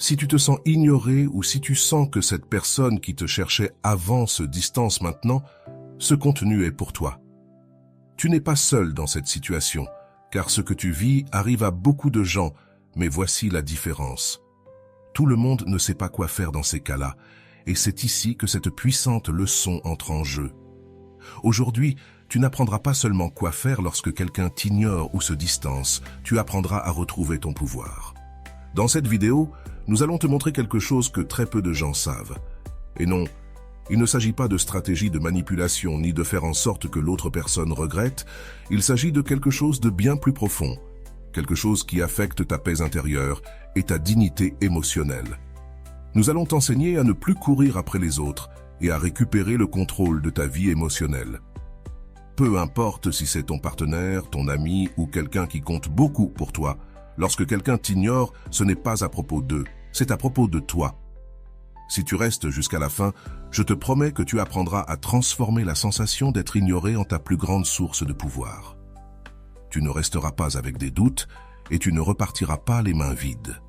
Si tu te sens ignoré ou si tu sens que cette personne qui te cherchait avant se distance maintenant, ce contenu est pour toi. Tu n'es pas seul dans cette situation, car ce que tu vis arrive à beaucoup de gens, mais voici la différence. Tout le monde ne sait pas quoi faire dans ces cas-là, et c'est ici que cette puissante leçon entre en jeu. Aujourd'hui, tu n'apprendras pas seulement quoi faire lorsque quelqu'un t'ignore ou se distance, tu apprendras à retrouver ton pouvoir. Dans cette vidéo, nous allons te montrer quelque chose que très peu de gens savent. Et non, il ne s'agit pas de stratégie de manipulation ni de faire en sorte que l'autre personne regrette, il s'agit de quelque chose de bien plus profond, quelque chose qui affecte ta paix intérieure et ta dignité émotionnelle. Nous allons t'enseigner à ne plus courir après les autres et à récupérer le contrôle de ta vie émotionnelle. Peu importe si c'est ton partenaire, ton ami ou quelqu'un qui compte beaucoup pour toi, lorsque quelqu'un t'ignore, ce n'est pas à propos d'eux, c'est à propos de toi. Si tu restes jusqu'à la fin, je te promets que tu apprendras à transformer la sensation d'être ignoré en ta plus grande source de pouvoir. Tu ne resteras pas avec des doutes et tu ne repartiras pas les mains vides.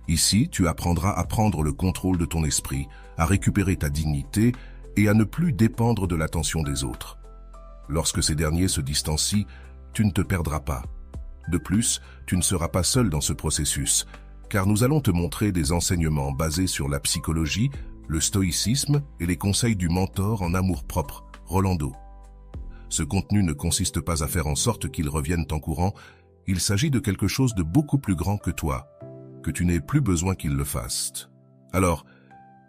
Ici, tu apprendras à prendre le contrôle de ton esprit, à récupérer ta dignité et à ne plus dépendre de l'attention des autres. Lorsque ces derniers se distancient, tu ne te perdras pas. De plus, tu ne seras pas seul dans ce processus, car nous allons te montrer des enseignements basés sur la psychologie, le stoïcisme et les conseils du mentor en amour-propre, Rolando. Ce contenu ne consiste pas à faire en sorte qu'ils reviennent en courant, il s'agit de quelque chose de beaucoup plus grand que toi, que tu n'aies plus besoin qu'ils le fassent. Alors,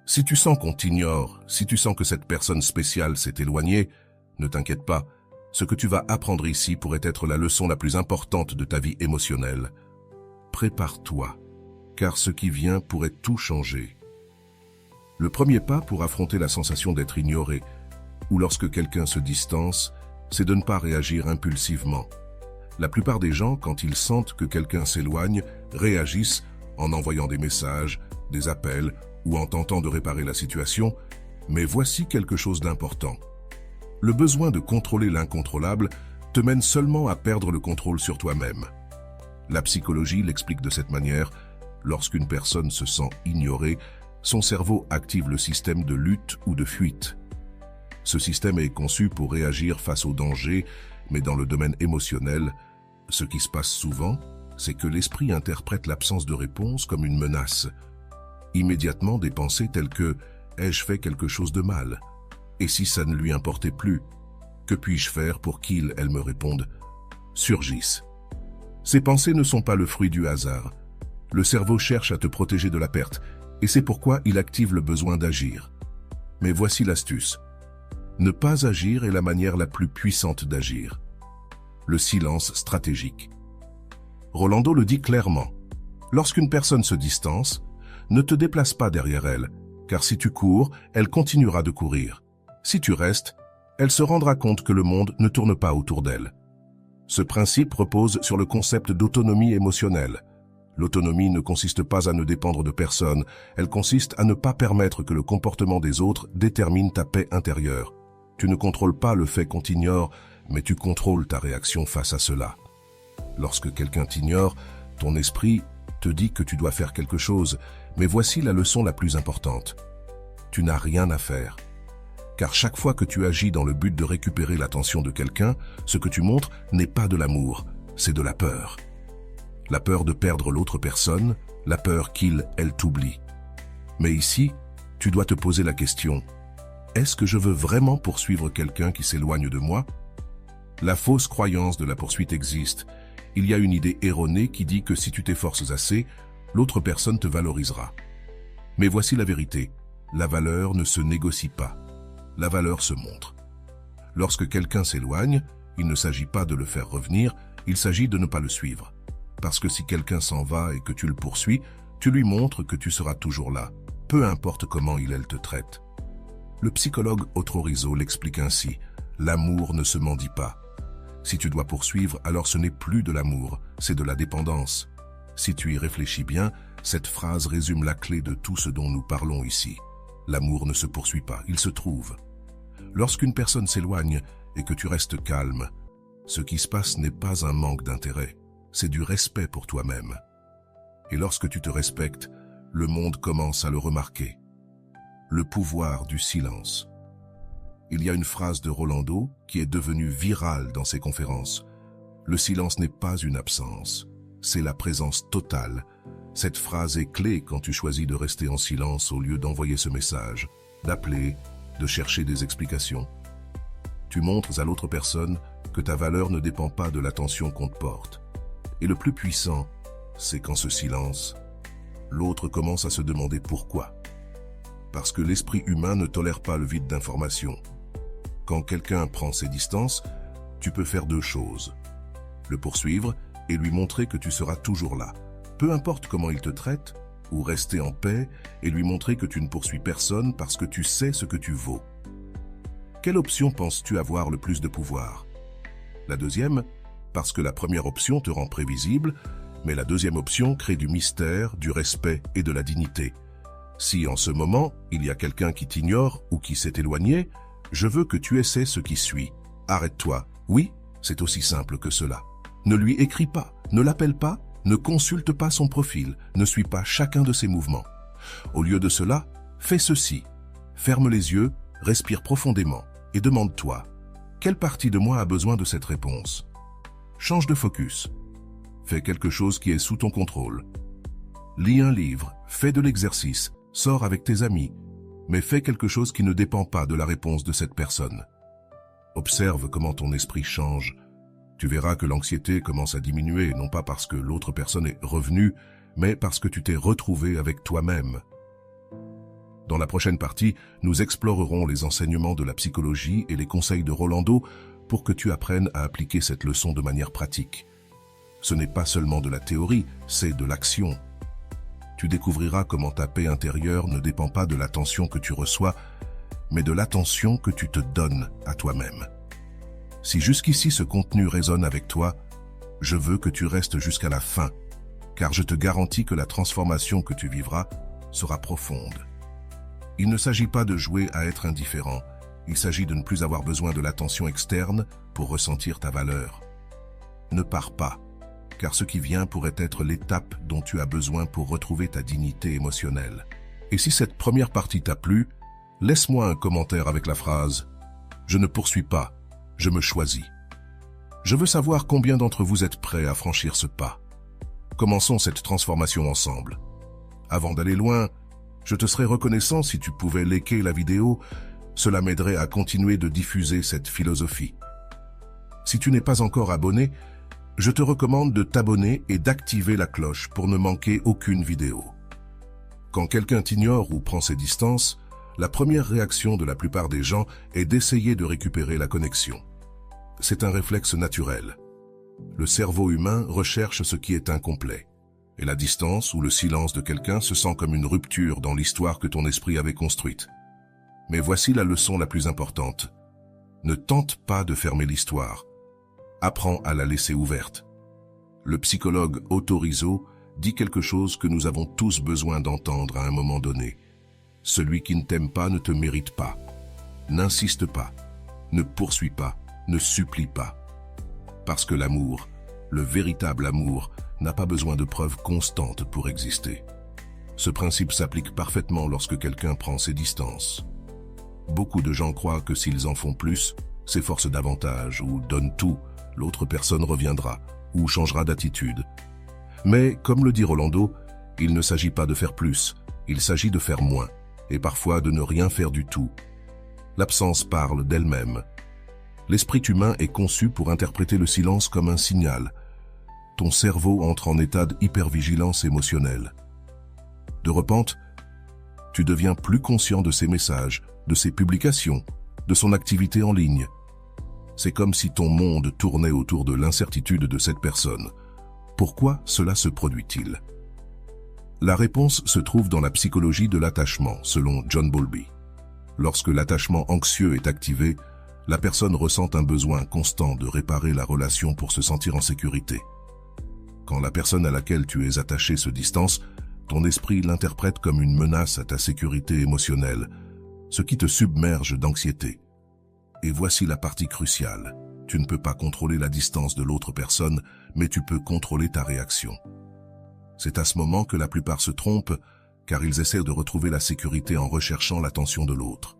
si tu sens qu'on t'ignore, si tu sens que cette personne spéciale s'est éloignée, ne t'inquiète pas, ce que tu vas apprendre ici pourrait être la leçon la plus importante de ta vie émotionnelle. Prépare-toi, car ce qui vient pourrait tout changer. Le premier pas pour affronter la sensation d'être ignoré, ou lorsque quelqu'un se distance, c'est de ne pas réagir impulsivement. La plupart des gens, quand ils sentent que quelqu'un s'éloigne, réagissent en envoyant des messages, des appels ou en tentant de réparer la situation, mais voici quelque chose d'important. Le besoin de contrôler l'incontrôlable te mène seulement à perdre le contrôle sur toi-même. La psychologie l'explique de cette manière. Lorsqu'une personne se sent ignorée, son cerveau active le système de lutte ou de fuite. Ce système est conçu pour réagir face au danger, mais dans le domaine émotionnel, ce qui se passe souvent, c'est que l'esprit interprète l'absence de réponse comme une menace. Immédiatement, des pensées telles que « ai-je fait quelque chose de mal ?» Et si ça ne lui importait plus, que puis-je faire pour qu'il, elle me réponde, surgissent. Ces pensées ne sont pas le fruit du hasard. Le cerveau cherche à te protéger de la perte, et c'est pourquoi il active le besoin d'agir. Mais voici l'astuce. Ne pas agir est la manière la plus puissante d'agir. Le silence stratégique. Rolando le dit clairement. Lorsqu'une personne se distance, ne te déplace pas derrière elle, car si tu cours, elle continuera de courir. Si tu restes, elle se rendra compte que le monde ne tourne pas autour d'elle. Ce principe repose sur le concept d'autonomie émotionnelle. L'autonomie ne consiste pas à ne dépendre de personne, elle consiste à ne pas permettre que le comportement des autres détermine ta paix intérieure. Tu ne contrôles pas le fait qu'on t'ignore, mais tu contrôles ta réaction face à cela. Lorsque quelqu'un t'ignore, ton esprit te dit que tu dois faire quelque chose, mais voici la leçon la plus importante. Tu n'as rien à faire. Car chaque fois que tu agis dans le but de récupérer l'attention de quelqu'un, ce que tu montres n'est pas de l'amour, c'est de la peur. La peur de perdre l'autre personne, la peur qu'il, elle t'oublie. Mais ici, tu dois te poser la question, est-ce que je veux vraiment poursuivre quelqu'un qui s'éloigne de moi? La fausse croyance de la poursuite existe. Il y a une idée erronée qui dit que si tu t'efforces assez, l'autre personne te valorisera. Mais voici la vérité, la valeur ne se négocie pas. La valeur se montre. Lorsque quelqu'un s'éloigne, il ne s'agit pas de le faire revenir, il s'agit de ne pas le suivre. Parce que si quelqu'un s'en va et que tu le poursuis, tu lui montres que tu seras toujours là, peu importe comment il elle te traite. Le psychologue Otto Rizzo l'explique ainsi, l'amour ne se mendie pas. Si tu dois poursuivre, alors ce n'est plus de l'amour, c'est de la dépendance. Si tu y réfléchis bien, cette phrase résume la clé de tout ce dont nous parlons ici. L'amour ne se poursuit pas, il se trouve. Lorsqu'une personne s'éloigne et que tu restes calme, ce qui se passe n'est pas un manque d'intérêt, c'est du respect pour toi-même. Et lorsque tu te respectes, le monde commence à le remarquer. Le pouvoir du silence. Il y a une phrase de Rolando qui est devenue virale dans ses conférences. Le silence n'est pas une absence, c'est la présence totale. Cette phrase est clé quand tu choisis de rester en silence au lieu d'envoyer ce message, d'appeler, de chercher des explications. Tu montres à l'autre personne que ta valeur ne dépend pas de l'attention qu'on te porte. Et le plus puissant, c'est qu'en ce silence, l'autre commence à se demander pourquoi. Parce que l'esprit humain ne tolère pas le vide d'information. Quand quelqu'un prend ses distances, tu peux faire deux choses. Le poursuivre et lui montrer que tu seras toujours là, peu importe comment il te traite, ou rester en paix et lui montrer que tu ne poursuis personne parce que tu sais ce que tu vaux. Quelle option penses-tu avoir le plus de pouvoir? La deuxième, parce que la première option te rend prévisible, mais la deuxième option crée du mystère, du respect et de la dignité. Si en ce moment, il y a quelqu'un qui t'ignore ou qui s'est éloigné, je veux que tu essaies ce qui suit. Arrête-toi. Oui, c'est aussi simple que cela. Ne lui écris pas, ne l'appelle pas, ne consulte pas son profil, ne suis pas chacun de ses mouvements. Au lieu de cela, fais ceci. Ferme les yeux, respire profondément et demande-toi, quelle partie de moi a besoin de cette réponse? Change de focus. Fais quelque chose qui est sous ton contrôle. Lis un livre, fais de l'exercice, sors avec tes amis, mais fais quelque chose qui ne dépend pas de la réponse de cette personne. Observe comment ton esprit change. Tu verras que l'anxiété commence à diminuer, non pas parce que l'autre personne est revenue, mais parce que tu t'es retrouvé avec toi-même. Dans la prochaine partie, nous explorerons les enseignements de la psychologie et les conseils de Rolando pour que tu apprennes à appliquer cette leçon de manière pratique. Ce n'est pas seulement de la théorie, c'est de l'action. Tu découvriras comment ta paix intérieure ne dépend pas de l'attention que tu reçois, mais de l'attention que tu te donnes à toi-même. Si jusqu'ici ce contenu résonne avec toi, je veux que tu restes jusqu'à la fin, car je te garantis que la transformation que tu vivras sera profonde. Il ne s'agit pas de jouer à être indifférent, il s'agit de ne plus avoir besoin de l'attention externe pour ressentir ta valeur. Ne pars pas, car ce qui vient pourrait être l'étape dont tu as besoin pour retrouver ta dignité émotionnelle. Et si cette première partie t'a plu, laisse-moi un commentaire avec la phrase « Je ne poursuis pas, je me choisis ». Je veux savoir combien d'entre vous êtes prêts à franchir ce pas. Commençons cette transformation ensemble. Avant d'aller loin, je te serais reconnaissant si tu pouvais liker la vidéo, cela m'aiderait à continuer de diffuser cette philosophie. Si tu n'es pas encore abonné, je te recommande de t'abonner et d'activer la cloche pour ne manquer aucune vidéo. Quand quelqu'un t'ignore ou prend ses distances, la première réaction de la plupart des gens est d'essayer de récupérer la connexion. C'est un réflexe naturel. Le cerveau humain recherche ce qui est incomplet. Et la distance ou le silence de quelqu'un se sent comme une rupture dans l'histoire que ton esprit avait construite. Mais voici la leçon la plus importante. Ne tente pas de fermer l'histoire. Apprends à la laisser ouverte. Le psychologue Otto Rizzo dit quelque chose que nous avons tous besoin d'entendre à un moment donné. Celui qui ne t'aime pas ne te mérite pas. N'insiste pas. Ne poursuis pas. Ne supplie pas. Parce que l'amour, le véritable amour, n'a pas besoin de preuves constantes pour exister. Ce principe s'applique parfaitement lorsque quelqu'un prend ses distances. Beaucoup de gens croient que s'ils en font plus, s'efforcent davantage ou donnent tout, l'autre personne reviendra ou changera d'attitude. Mais, comme le dit Rolando, il ne s'agit pas de faire plus, il s'agit de faire moins, et parfois de ne rien faire du tout. L'absence parle d'elle-même. L'esprit humain est conçu pour interpréter le silence comme un signal. Ton cerveau entre en état d'hypervigilance émotionnelle. De repente, tu deviens plus conscient de ses messages, de ses publications, de son activité en ligne. C'est comme si ton monde tournait autour de l'incertitude de cette personne. Pourquoi cela se produit-il? La réponse se trouve dans la psychologie de l'attachement, selon John Bowlby. Lorsque l'attachement anxieux est activé, la personne ressent un besoin constant de réparer la relation pour se sentir en sécurité. Quand la personne à laquelle tu es attaché se distance, ton esprit l'interprète comme une menace à ta sécurité émotionnelle, ce qui te submerge d'anxiété. Et voici la partie cruciale. Tu ne peux pas contrôler la distance de l'autre personne, mais tu peux contrôler ta réaction. C'est à ce moment que la plupart se trompent, car ils essaient de retrouver la sécurité en recherchant l'attention de l'autre.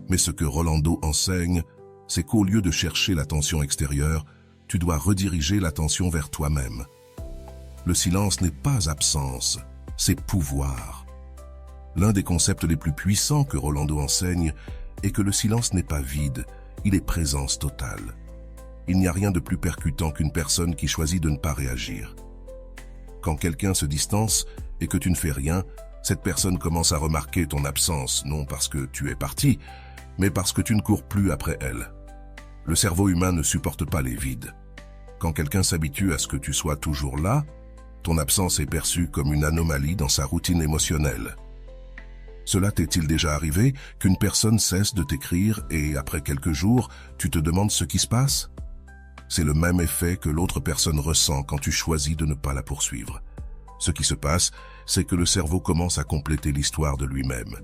Mais ce que Rolando enseigne, c'est qu'au lieu de chercher l'attention extérieure, tu dois rediriger l'attention vers toi-même. Le silence n'est pas absence, c'est pouvoir. L'un des concepts les plus puissants que Rolando enseigne est que le silence n'est pas vide, il est présence totale. Il n'y a rien de plus percutant qu'une personne qui choisit de ne pas réagir. Quand quelqu'un se distance et que tu ne fais rien, cette personne commence à remarquer ton absence, non parce que tu es parti, mais parce que tu ne cours plus après elle. Le cerveau humain ne supporte pas les vides. Quand quelqu'un s'habitue à ce que tu sois toujours là, ton absence est perçue comme une anomalie dans sa routine émotionnelle. Cela t'est-il déjà arrivé qu'une personne cesse de t'écrire et, après quelques jours, tu te demandes ce qui se passe? C'est le même effet que l'autre personne ressent quand tu choisis de ne pas la poursuivre. Ce qui se passe, c'est que le cerveau commence à compléter l'histoire de lui-même.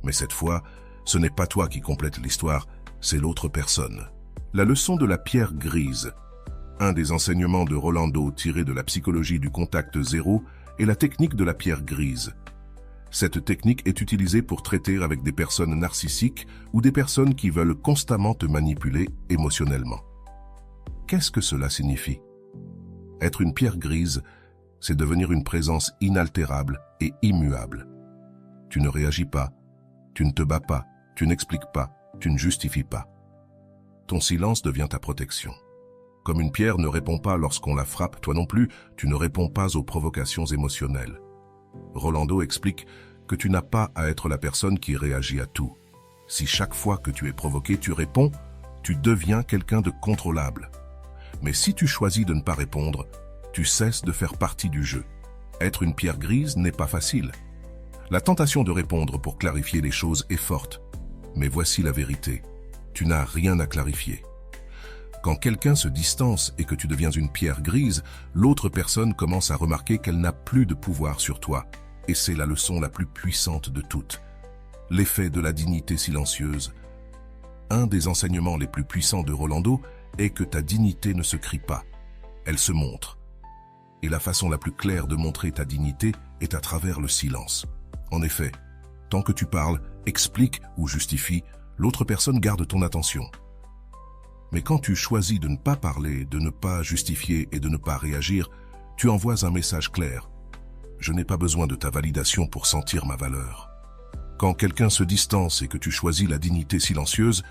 Mais cette fois, ce n'est pas toi qui complètes l'histoire, c'est l'autre personne. La leçon de la pierre grise. Un des enseignements de Rolando tiré de la psychologie du contact zéro est la technique de la pierre grise. Cette technique est utilisée pour traiter avec des personnes narcissiques ou des personnes qui veulent constamment te manipuler émotionnellement. Qu'est-ce que cela signifie? Être une pierre grise, c'est devenir une présence inaltérable et immuable. Tu ne réagis pas, tu ne te bats pas, tu n'expliques pas, tu ne justifies pas. Ton silence devient ta protection. Comme une pierre ne répond pas lorsqu'on la frappe, toi non plus, tu ne réponds pas aux provocations émotionnelles. Rolando explique que tu n'as pas à être la personne qui réagit à tout. Si chaque fois que tu es provoqué, tu réponds, tu deviens quelqu'un de contrôlable. Mais si tu choisis de ne pas répondre, tu cesses de faire partie du jeu. Être une pierre grise n'est pas facile. La tentation de répondre pour clarifier les choses est forte. Mais voici la vérité. Tu n'as rien à clarifier. Quand quelqu'un se distance et que tu deviens une pierre grise, l'autre personne commence à remarquer qu'elle n'a plus de pouvoir sur toi. Et c'est la leçon la plus puissante de toutes. L'effet de la dignité silencieuse. Un des enseignements les plus puissants de Rolando est que ta dignité ne se crie pas. Elle se montre. Et la façon la plus claire de montrer ta dignité est à travers le silence. En effet, tant que tu parles, expliques ou justifies, l'autre personne garde ton attention. Mais quand tu choisis de ne pas parler, de ne pas justifier et de ne pas réagir, tu envoies un message clair. Je n'ai pas besoin de ta validation pour sentir ma valeur. Quand quelqu'un se distance et que tu choisis la dignité silencieuse,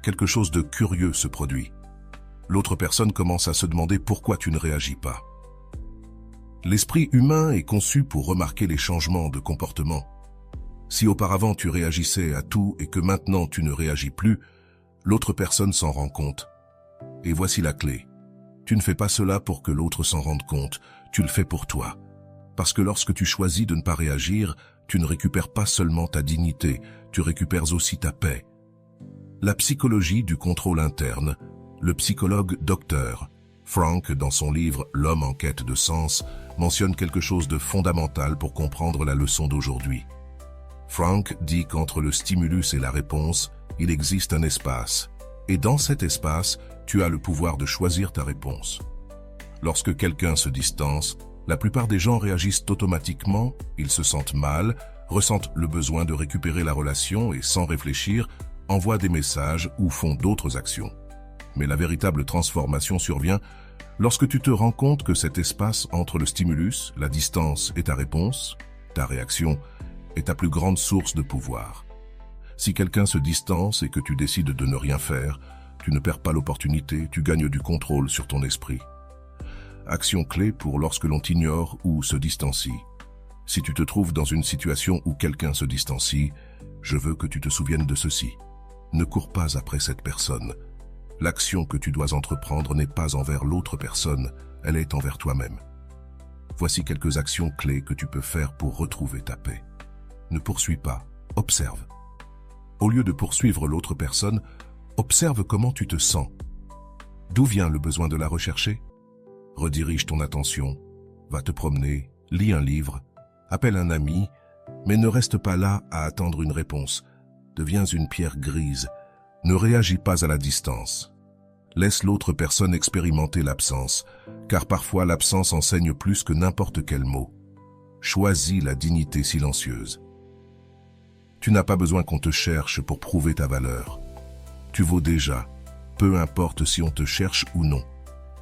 quelque chose de curieux se produit. L'autre personne commence à se demander pourquoi tu ne réagis pas. L'esprit humain est conçu pour remarquer les changements de comportement. Si auparavant tu réagissais à tout et que maintenant tu ne réagis plus, l'autre personne s'en rend compte. Et voici la clé. Tu ne fais pas cela pour que l'autre s'en rende compte, tu le fais pour toi. Parce que lorsque tu choisis de ne pas réagir, tu ne récupères pas seulement ta dignité, tu récupères aussi ta paix. La psychologie du contrôle interne. Le psychologue Dr. Frank, dans son livre « L'homme en quête de sens », mentionne quelque chose de fondamental pour comprendre la leçon d'aujourd'hui. Frank dit qu'entre le stimulus et la réponse, il existe un espace. Et dans cet espace, tu as le pouvoir de choisir ta réponse. Lorsque quelqu'un se distance, la plupart des gens réagissent automatiquement, ils se sentent mal, ressentent le besoin de récupérer la relation et sans réfléchir, envoient des messages ou font d'autres actions. Mais la véritable transformation survient lorsque tu te rends compte que cet espace entre le stimulus, la distance et ta réponse, ta réaction, est ta plus grande source de pouvoir. Si quelqu'un se distance et que tu décides de ne rien faire, tu ne perds pas l'opportunité, tu gagnes du contrôle sur ton esprit. Action clé pour lorsque l'on t'ignore ou se distancie. Si tu te trouves dans une situation où quelqu'un se distancie, je veux que tu te souviennes de ceci. Ne cours pas après cette personne. L'action que tu dois entreprendre n'est pas envers l'autre personne, elle est envers toi-même. Voici quelques actions clés que tu peux faire pour retrouver ta paix. Ne poursuis pas, observe. Au lieu de poursuivre l'autre personne, observe comment tu te sens. D'où vient le besoin de la rechercher? Redirige ton attention, va te promener, lis un livre, appelle un ami, mais ne reste pas là à attendre une réponse. Deviens une pierre grise. Ne réagis pas à la distance. Laisse l'autre personne expérimenter l'absence, car parfois l'absence enseigne plus que n'importe quel mot. Choisis la dignité silencieuse. Tu n'as pas besoin qu'on te cherche pour prouver ta valeur. Tu vaux déjà, peu importe si on te cherche ou non.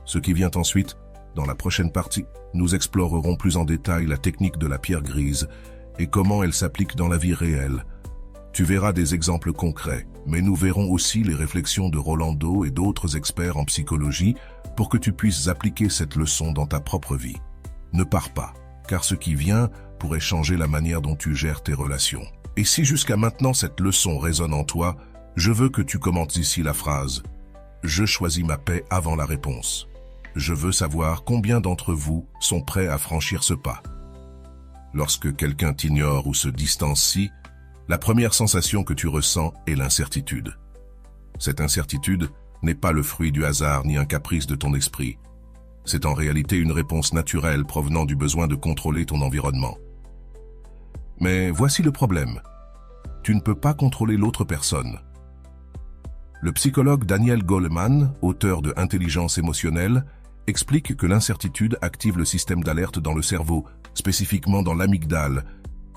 Ce qui vient ensuite, dans la prochaine partie, nous explorerons plus en détail la technique de la pierre grise et comment elle s'applique dans la vie réelle. Tu verras des exemples concrets, mais nous verrons aussi les réflexions de Rolando et d'autres experts en psychologie pour que tu puisses appliquer cette leçon dans ta propre vie. Ne pars pas, car ce qui vient pourrait changer la manière dont tu gères tes relations. Et si jusqu'à maintenant cette leçon résonne en toi, je veux que tu commentes ici la phrase « Je choisis ma paix avant la réponse ». Je veux savoir combien d'entre vous sont prêts à franchir ce pas. Lorsque quelqu'un t'ignore ou se distancie, la première sensation que tu ressens est l'incertitude. Cette incertitude n'est pas le fruit du hasard ni un caprice de ton esprit. C'est en réalité une réponse naturelle provenant du besoin de contrôler ton environnement. Mais voici le problème. Tu ne peux pas contrôler l'autre personne. Le psychologue Daniel Goleman, auteur de Intelligence émotionnelle, explique que l'incertitude active le système d'alerte dans le cerveau, spécifiquement dans l'amygdale,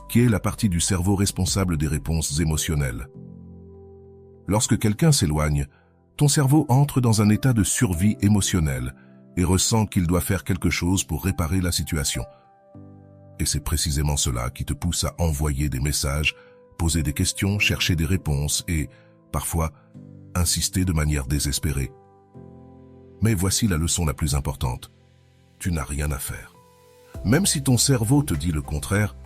qui est la partie du cerveau responsable des réponses émotionnelles. Lorsque quelqu'un s'éloigne, ton cerveau entre dans un état de survie émotionnelle et ressent qu'il doit faire quelque chose pour réparer la situation. Et c'est précisément cela qui te pousse à envoyer des messages, poser des questions, chercher des réponses et, parfois, insister de manière désespérée. Mais voici la leçon la plus importante. Tu n'as rien à faire. Même si ton cerveau te dit le contraire,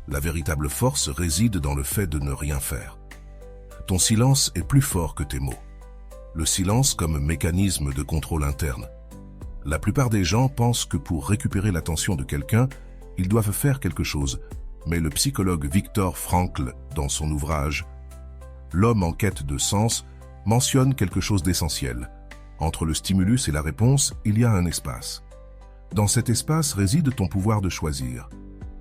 la véritable force réside dans le fait de ne rien faire. Ton silence est plus fort que tes mots. Le silence comme mécanisme de contrôle interne. La plupart des gens pensent que pour récupérer l'attention de quelqu'un, ils doivent faire quelque chose. Mais le psychologue Viktor Frankl, dans son ouvrage « L'homme en quête de sens », mentionne quelque chose d'essentiel. Entre le stimulus et la réponse, il y a un espace. Dans cet espace réside ton pouvoir de choisir.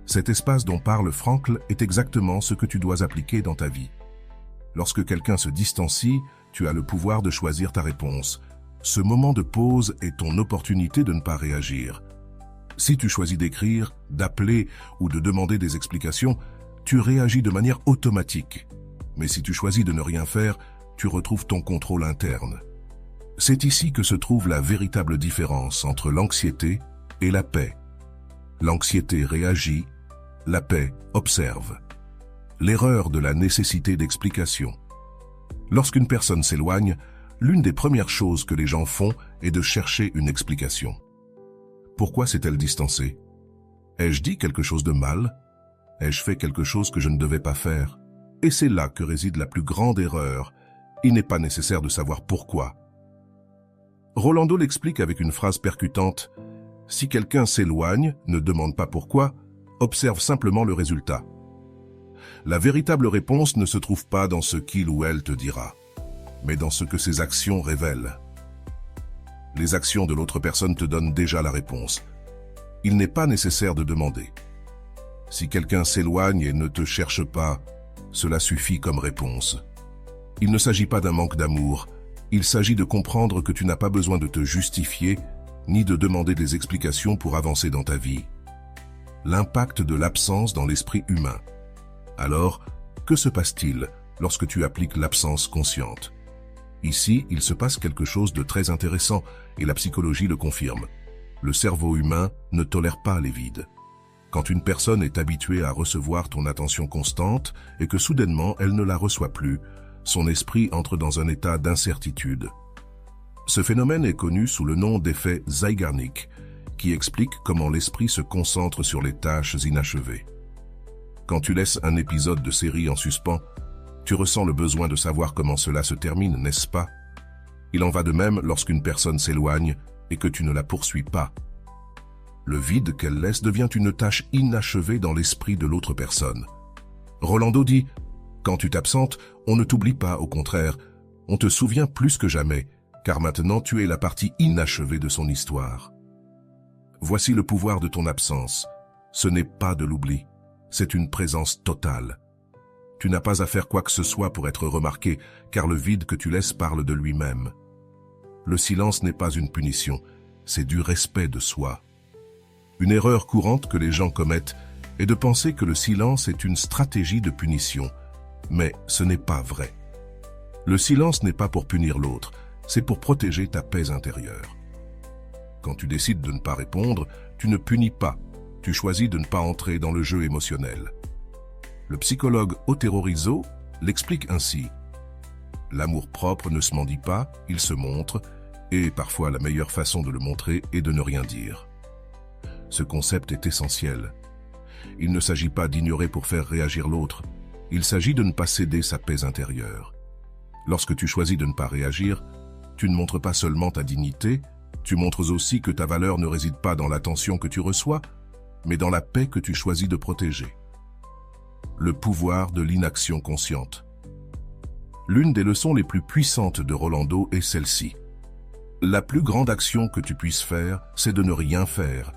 Cet espace dont parle Frankl est exactement ce que tu dois appliquer dans ta vie. Lorsque quelqu'un se distancie, tu as le pouvoir de choisir ta réponse. Ce moment de pause est ton opportunité de ne pas réagir. Si tu choisis d'écrire, d'appeler ou de demander des explications, tu réagis de manière automatique. Mais si tu choisis de ne rien faire, tu retrouves ton contrôle interne. C'est ici que se trouve la véritable différence entre l'anxiété et la paix. L'anxiété réagit, la paix observe. L'erreur de la nécessité d'explication. Lorsqu'une personne s'éloigne, l'une des premières choses que les gens font est de chercher une explication. Pourquoi s'est-elle distancée? Ai-je dit quelque chose de mal? Ai-je fait quelque chose que je ne devais pas faire? Et c'est là que réside la plus grande erreur. Il n'est pas nécessaire de savoir pourquoi. Rolando l'explique avec une phrase percutante. Si quelqu'un s'éloigne, ne demande pas pourquoi, observe simplement le résultat. La véritable réponse ne se trouve pas dans ce qu'il ou elle te dira, mais dans ce que ses actions révèlent. Les actions de l'autre personne te donnent déjà la réponse. Il n'est pas nécessaire de demander. Si quelqu'un s'éloigne et ne te cherche pas, cela suffit comme réponse. Il ne s'agit pas d'un manque d'amour. Il s'agit de comprendre que tu n'as pas besoin de te justifier ni de demander des explications pour avancer dans ta vie. L'impact de l'absence dans l'esprit humain. Alors, que se passe-t-il lorsque tu appliques l'absence consciente? Ici, il se passe quelque chose de très intéressant et la psychologie le confirme. Le cerveau humain ne tolère pas les vides. Quand une personne est habituée à recevoir ton attention constante et que soudainement elle ne la reçoit plus, son esprit entre dans un état d'incertitude. Ce phénomène est connu sous le nom d'effet Zeigarnik, qui explique comment l'esprit se concentre sur les tâches inachevées. Quand tu laisses un épisode de série en suspens, tu ressens le besoin de savoir comment cela se termine, n'est-ce pas? Il en va de même lorsqu'une personne s'éloigne et que tu ne la poursuis pas. Le vide qu'elle laisse devient une tâche inachevée dans l'esprit de l'autre personne. Rolando dit « Quand tu t'absentes, on ne t'oublie pas, au contraire, on te souvient plus que jamais, car maintenant tu es la partie inachevée de son histoire. » Voici le pouvoir de ton absence. Ce n'est pas de l'oubli, c'est une présence totale. Tu n'as pas à faire quoi que ce soit pour être remarqué, car le vide que tu laisses parle de lui-même. Le silence n'est pas une punition, c'est du respect de soi. Une erreur courante que les gens commettent est de penser que le silence est une stratégie de punition, mais ce n'est pas vrai. Le silence n'est pas pour punir l'autre, c'est pour protéger ta paix intérieure. Quand tu décides de ne pas répondre, tu ne punis pas, tu choisis de ne pas entrer dans le jeu émotionnel. Le psychologue Otero Rizzo l'explique ainsi. L'amour-propre ne se mendie pas, il se montre, et parfois la meilleure façon de le montrer est de ne rien dire. Ce concept est essentiel. Il ne s'agit pas d'ignorer pour faire réagir l'autre, il s'agit de ne pas céder sa paix intérieure. Lorsque tu choisis de ne pas réagir, tu ne montres pas seulement ta dignité, tu montres aussi que ta valeur ne réside pas dans l'attention que tu reçois, mais dans la paix que tu choisis de protéger. Le pouvoir de l'inaction consciente. L'une des leçons les plus puissantes de Rolando est celle-ci. La plus grande action que tu puisses faire, c'est de ne rien faire.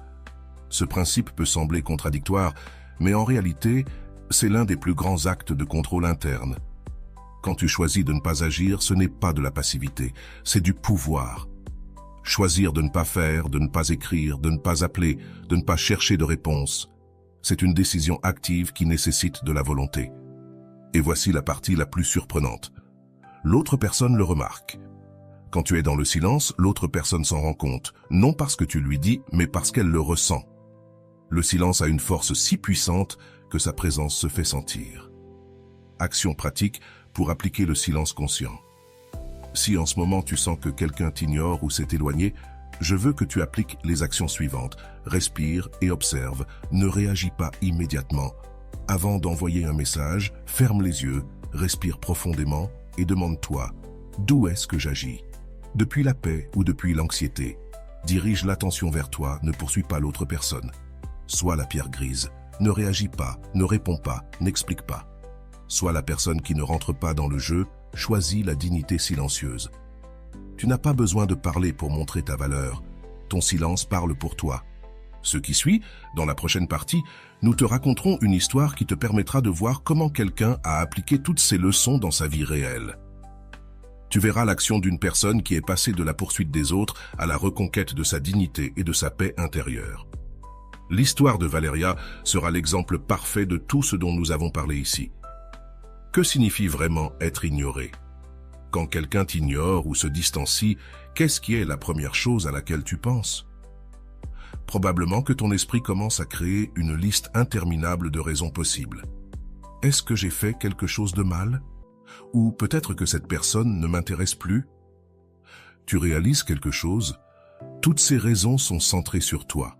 Ce principe peut sembler contradictoire, mais en réalité, c'est l'un des plus grands actes de contrôle interne. Quand tu choisis de ne pas agir, ce n'est pas de la passivité, c'est du pouvoir. Choisir de ne pas faire, de ne pas écrire, de ne pas appeler, de ne pas chercher de réponse, c'est une décision active qui nécessite de la volonté. Et voici la partie la plus surprenante. L'autre personne le remarque. Quand tu es dans le silence, l'autre personne s'en rend compte, non parce que tu lui dis, mais parce qu'elle le ressent. Le silence a une force si puissante que sa présence se fait sentir. Action pratique pour appliquer le silence conscient. Si en ce moment tu sens que quelqu'un t'ignore ou s'est éloigné, je veux que tu appliques les actions suivantes. Respire et observe, ne réagis pas immédiatement. Avant d'envoyer un message, ferme les yeux, respire profondément et demande-toi, d'où est-ce que j'agis? Depuis la paix ou depuis l'anxiété? Dirige l'attention vers toi, ne poursuis pas l'autre personne. Sois la pierre grise, ne réagis pas, ne réponds pas, n'explique pas. Sois la personne qui ne rentre pas dans le jeu, choisis la dignité silencieuse. Tu n'as pas besoin de parler pour montrer ta valeur. Ton silence parle pour toi. Ce qui suit, dans la prochaine partie, nous te raconterons une histoire qui te permettra de voir comment quelqu'un a appliqué toutes ces leçons dans sa vie réelle. Tu verras l'action d'une personne qui est passée de la poursuite des autres à la reconquête de sa dignité et de sa paix intérieure. L'histoire de Valeria sera l'exemple parfait de tout ce dont nous avons parlé ici. Que signifie vraiment être ignoré? Quand quelqu'un t'ignore ou se distancie, qu'est-ce qui est la première chose à laquelle tu penses? Probablement que ton esprit commence à créer une liste interminable de raisons possibles. Est-ce que j'ai fait quelque chose de mal? Ou peut-être que cette personne ne m'intéresse plus? Tu réalises quelque chose? Toutes ces raisons sont centrées sur toi.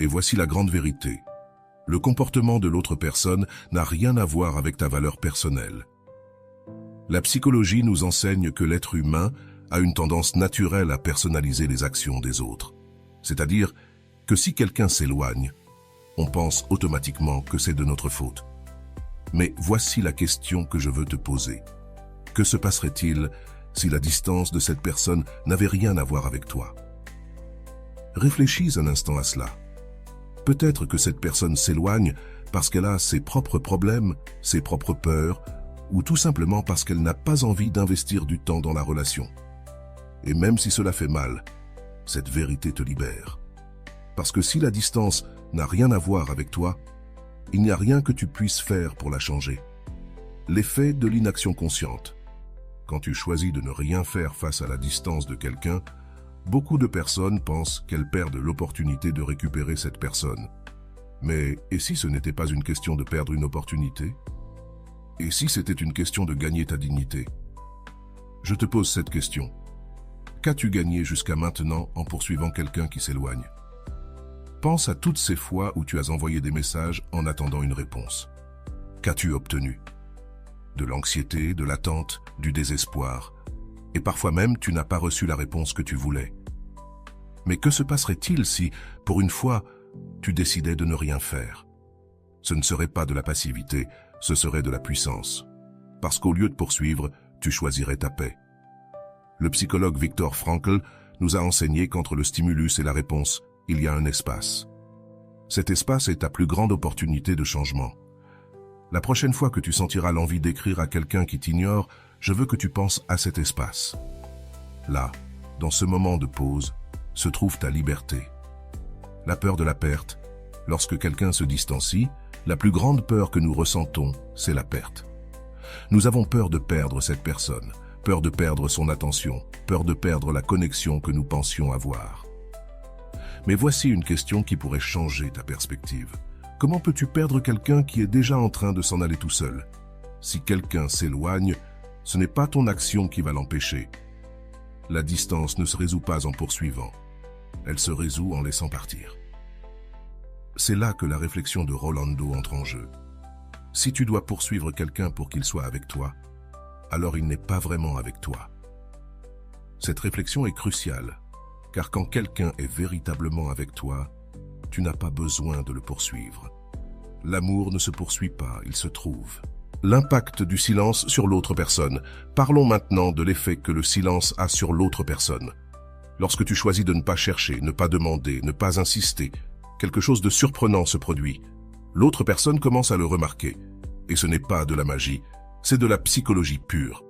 Et voici la grande vérité. Le comportement de l'autre personne n'a rien à voir avec ta valeur personnelle. La psychologie nous enseigne que l'être humain a une tendance naturelle à personnaliser les actions des autres. C'est-à-dire que si quelqu'un s'éloigne, on pense automatiquement que c'est de notre faute. Mais voici la question que je veux te poser. Que se passerait-il si la distance de cette personne n'avait rien à voir avec toi? Réfléchis un instant à cela. Peut-être que cette personne s'éloigne parce qu'elle a ses propres problèmes, ses propres peurs, ou tout simplement parce qu'elle n'a pas envie d'investir du temps dans la relation. Et même si cela fait mal, cette vérité te libère. Parce que si la distance n'a rien à voir avec toi, il n'y a rien que tu puisses faire pour la changer. L'effet de l'inaction consciente. Quand tu choisis de ne rien faire face à la distance de quelqu'un, beaucoup de personnes pensent qu'elles perdent l'opportunité de récupérer cette personne. Mais et si ce n'était pas une question de perdre une opportunité? Et si c'était une question de gagner ta dignité? Je te pose cette question. Qu'as-tu gagné jusqu'à maintenant en poursuivant quelqu'un qui s'éloigne? Pense à toutes ces fois où tu as envoyé des messages en attendant une réponse. Qu'as-tu obtenu? De l'anxiété, de l'attente, du désespoir. Et parfois même, tu n'as pas reçu la réponse que tu voulais. Mais que se passerait-il si, pour une fois, tu décidais de ne rien faire? Ce ne serait pas de la passivité, ce serait de la puissance. Parce qu'au lieu de poursuivre, tu choisirais ta paix. Le psychologue Viktor Frankl nous a enseigné qu'entre le stimulus et la réponse, il y a un espace. Cet espace est ta plus grande opportunité de changement. La prochaine fois que tu sentiras l'envie d'écrire à quelqu'un qui t'ignore, je veux que tu penses à cet espace. Là, dans ce moment de pause, se trouve ta liberté. La peur de la perte, Lorsque quelqu'un se distancie, la plus grande peur que nous ressentons, c'est la perte. Nous avons peur de perdre cette personne, peur de perdre son attention, peur de perdre la connexion que nous pensions avoir. Mais voici une question qui pourrait changer ta perspective. Comment peux-tu perdre quelqu'un qui est déjà en train de s'en aller tout seul? Si quelqu'un s'éloigne, ce n'est pas ton action qui va l'empêcher. La distance ne se résout pas en poursuivant. Elle se résout en laissant partir. C'est là que la réflexion de Rolando entre en jeu. Si tu dois poursuivre quelqu'un pour qu'il soit avec toi, alors il n'est pas vraiment avec toi. Cette réflexion est cruciale, car quand quelqu'un est véritablement avec toi, tu n'as pas besoin de le poursuivre. L'amour ne se poursuit pas, il se trouve. L'impact du silence sur l'autre personne. Parlons maintenant de l'effet que le silence a sur l'autre personne. Lorsque tu choisis de ne pas chercher, ne pas demander, ne pas insister, quelque chose de surprenant se produit. L'autre personne commence à le remarquer. Et ce n'est pas de la magie, c'est de la psychologie pure.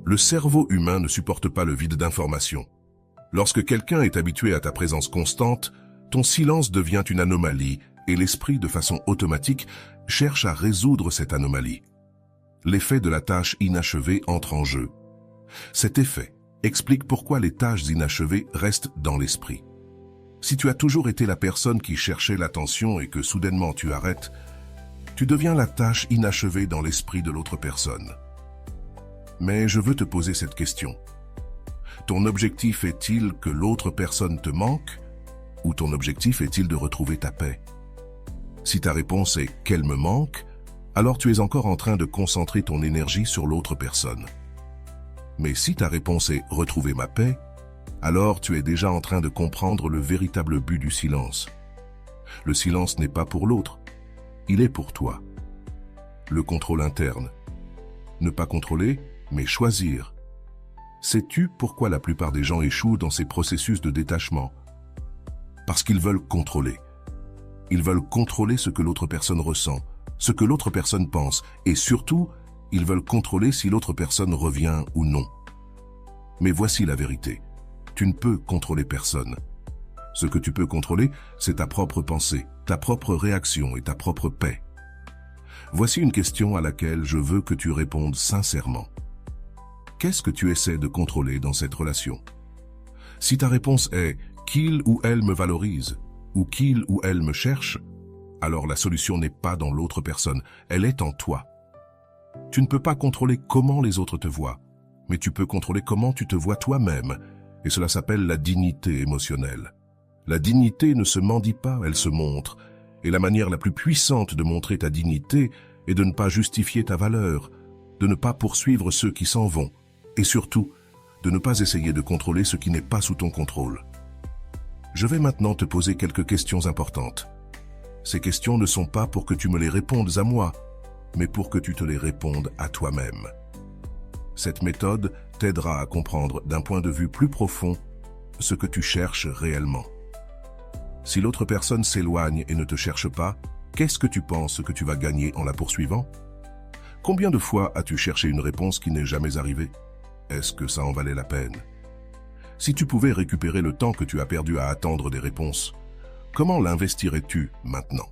Le cerveau humain ne supporte pas le vide d'informations. Lorsque quelqu'un est habitué à ta présence constante, ton silence devient une anomalie et l'esprit, de façon automatique, cherche à résoudre cette anomalie. L'effet de la tâche inachevée entre en jeu. Cet effet explique pourquoi les tâches inachevées restent dans l'esprit. Si tu as toujours été la personne qui cherchait l'attention et que soudainement tu arrêtes, tu deviens la tâche inachevée dans l'esprit de l'autre personne. Mais je veux te poser cette question. Ton objectif est-il que l'autre personne te manque ou ton objectif est-il de retrouver ta paix? Si ta réponse est « qu'elle me manque », alors tu es encore en train de concentrer ton énergie sur l'autre personne. Mais si ta réponse est « retrouver ma paix », alors tu es déjà en train de comprendre le véritable but du silence. Le silence n'est pas pour l'autre, il est pour toi. Le contrôle interne. Ne pas contrôler, mais choisir. Sais-tu pourquoi la plupart des gens échouent dans ces processus de détachement? Parce qu'ils veulent contrôler. Ils veulent contrôler ce que l'autre personne ressent, ce que l'autre personne pense, et surtout, ils veulent contrôler si l'autre personne revient ou non. Mais voici la vérité. Tu ne peux contrôler personne. Ce que tu peux contrôler, c'est ta propre pensée, ta propre réaction et ta propre paix. Voici une question à laquelle je veux que tu répondes sincèrement. Qu'est-ce que tu essaies de contrôler dans cette relation? Si ta réponse est « qu'il ou elle me valorise » ou « qu'il ou elle me cherche », alors la solution n'est pas dans l'autre personne, elle est en toi. Tu ne peux pas contrôler comment les autres te voient, mais tu peux contrôler comment tu te vois toi-même, et cela s'appelle la dignité émotionnelle. La dignité ne se mendie pas, elle se montre, et la manière la plus puissante de montrer ta dignité est de ne pas justifier ta valeur, de ne pas poursuivre ceux qui s'en vont, et surtout, de ne pas essayer de contrôler ce qui n'est pas sous ton contrôle. Je vais maintenant te poser quelques questions importantes. Ces questions ne sont pas pour que tu me les répondes à moi, mais pour que tu te les répondes à toi-même. Cette méthode t'aidera à comprendre d'un point de vue plus profond ce que tu cherches réellement. Si l'autre personne s'éloigne et ne te cherche pas, qu'est-ce que tu penses que tu vas gagner en la poursuivant? Combien de fois as-tu cherché une réponse qui n'est jamais arrivée? Est-ce que ça en valait la peine? Si tu pouvais récupérer le temps que tu as perdu à attendre des réponses, comment l'investirais-tu maintenant?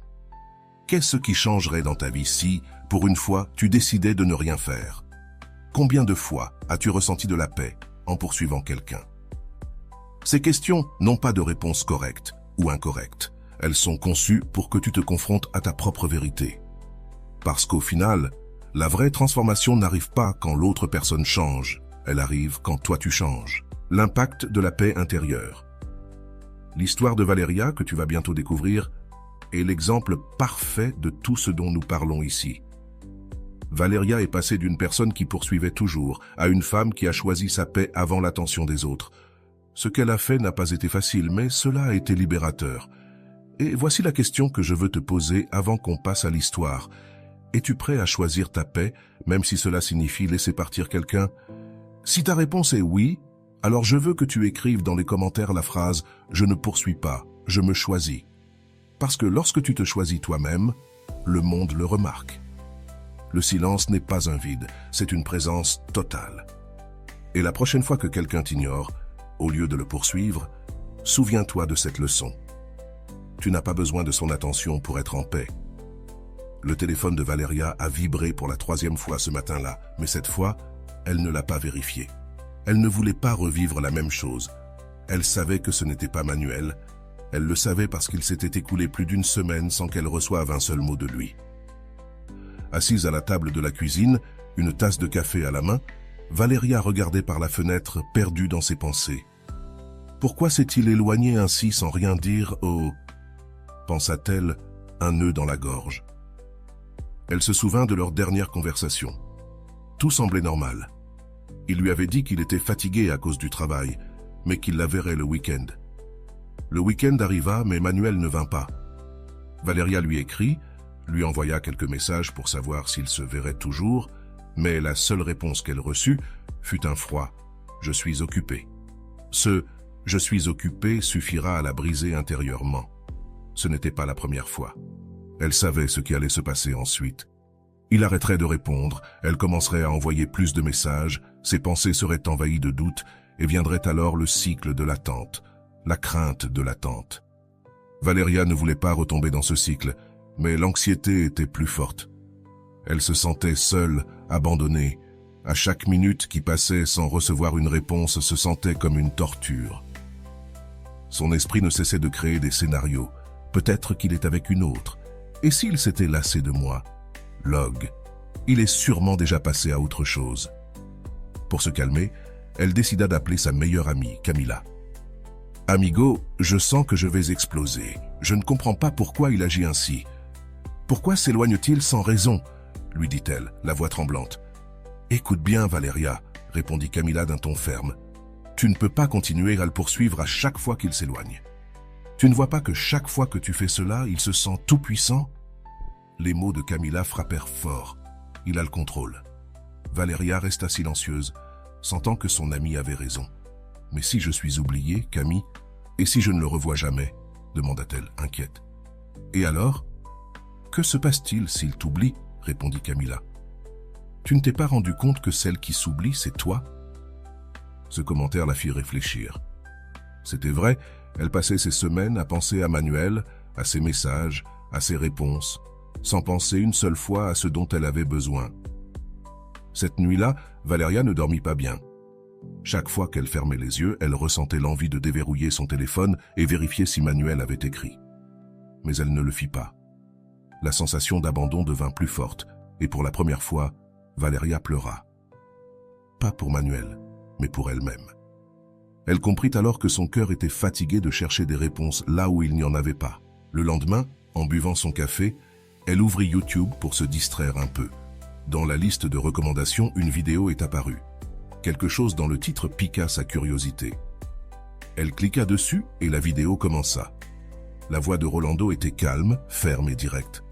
Qu'est-ce qui changerait dans ta vie si, pour une fois, tu décidais de ne rien faire? Combien de fois as-tu ressenti de la paix en poursuivant quelqu'un? Ces questions n'ont pas de réponse correcte ou incorrecte. Elles sont conçues pour que tu te confrontes à ta propre vérité. Parce qu'au final, la vraie transformation n'arrive pas quand l'autre personne change, elle arrive quand toi tu changes. L'impact de la paix intérieure. L'histoire de Valeria, que tu vas bientôt découvrir, est l'exemple parfait de tout ce dont nous parlons ici. Valeria est passée d'une personne qui poursuivait toujours à une femme qui a choisi sa paix avant l'attention des autres. Ce qu'elle a fait n'a pas été facile, mais cela a été libérateur. Et voici la question que je veux te poser avant qu'on passe à l'histoire. Es-tu prêt à choisir ta paix, même si cela signifie laisser partir quelqu'un? Si ta réponse est oui, alors je veux que tu écrives dans les commentaires la phrase « Je ne poursuis pas, je me choisis ». Parce que lorsque tu te choisis toi-même, le monde le remarque. Le silence n'est pas un vide, c'est une présence totale. Et la prochaine fois que quelqu'un t'ignore, au lieu de le poursuivre, souviens-toi de cette leçon. Tu n'as pas besoin de son attention pour être en paix. Le téléphone de Valeria a vibré pour la 3e fois ce matin-là, mais cette fois, elle ne l'a pas vérifié. Elle ne voulait pas revivre la même chose. Elle savait que ce n'était pas Manuel. Elle le savait parce qu'il s'était écoulé plus d'une semaine sans qu'elle reçoive un seul mot de lui. Assise à la table de la cuisine, une tasse de café à la main, Valeria regardait par la fenêtre, perdue dans ses pensées. Pourquoi s'est-il éloigné ainsi sans rien dire au... pensa-t-elle, un nœud dans la gorge. Elle se souvint de leur dernière conversation. Tout semblait normal. Il lui avait dit qu'il était fatigué à cause du travail, mais qu'il la verrait le week-end. Le week-end arriva, mais Manuel ne vint pas. Valeria lui écrit, lui envoya quelques messages pour savoir s'il se verrait toujours, mais la seule réponse qu'elle reçut fut un froid « Je suis occupé ». Ce « Je suis occupé » suffira à la briser intérieurement. Ce n'était pas la première fois. Elle savait ce qui allait se passer ensuite. Il arrêterait de répondre, elle commencerait à envoyer plus de messages, ses pensées seraient envahies de doutes et viendrait alors le cycle de l'attente, la crainte de l'attente. Valeria ne voulait pas retomber dans ce cycle, mais l'anxiété était plus forte. Elle se sentait seule, abandonnée. À chaque minute qui passait sans recevoir une réponse se sentait comme une torture. Son esprit ne cessait de créer des scénarios. Peut-être qu'il est avec une autre. Et s'il s'était lassé de moi? Log. Il est sûrement déjà passé à autre chose. Pour se calmer, elle décida d'appeler sa meilleure amie, Camila. « Amigo, je sens que je vais exploser. Je ne comprends pas pourquoi il agit ainsi. Pourquoi s'éloigne-t-il sans raison ?» lui dit-elle, la voix tremblante. « Écoute bien, Valeria, » répondit Camila d'un ton ferme. « Tu ne peux pas continuer à le poursuivre à chaque fois qu'il s'éloigne. Tu ne vois pas que chaque fois que tu fais cela, il se sent tout-puissant ?» Les mots de Camila frappèrent fort. Il a le contrôle. Valeria resta silencieuse, sentant que son amie avait raison. « Mais si je suis oubliée, Camille, et si je ne le revois jamais ?» demanda-t-elle, inquiète. « Et alors ? Que se passe-t-il s'il t'oublie ?» répondit Camila. « Tu ne t'es pas rendu compte que celle qui s'oublie, c'est toi ?» Ce commentaire la fit réfléchir. C'était vrai, elle passait ses semaines à penser à Manuel, à ses messages, à ses réponses, sans penser une seule fois à ce dont elle avait besoin. Cette nuit-là, Valeria ne dormit pas bien. Chaque fois qu'elle fermait les yeux, elle ressentait l'envie de déverrouiller son téléphone et vérifier si Manuel avait écrit. Mais elle ne le fit pas. La sensation d'abandon devint plus forte, et pour la première fois, Valeria pleura. Pas pour Manuel, mais pour elle-même. Elle comprit alors que son cœur était fatigué de chercher des réponses là où il n'y en avait pas. Le lendemain, en buvant son café, elle ouvrit YouTube pour se distraire un peu. Dans la liste de recommandations, une vidéo est apparue. Quelque chose dans le titre piqua sa curiosité. Elle cliqua dessus et la vidéo commença. La voix de Rolando était calme, ferme et directe.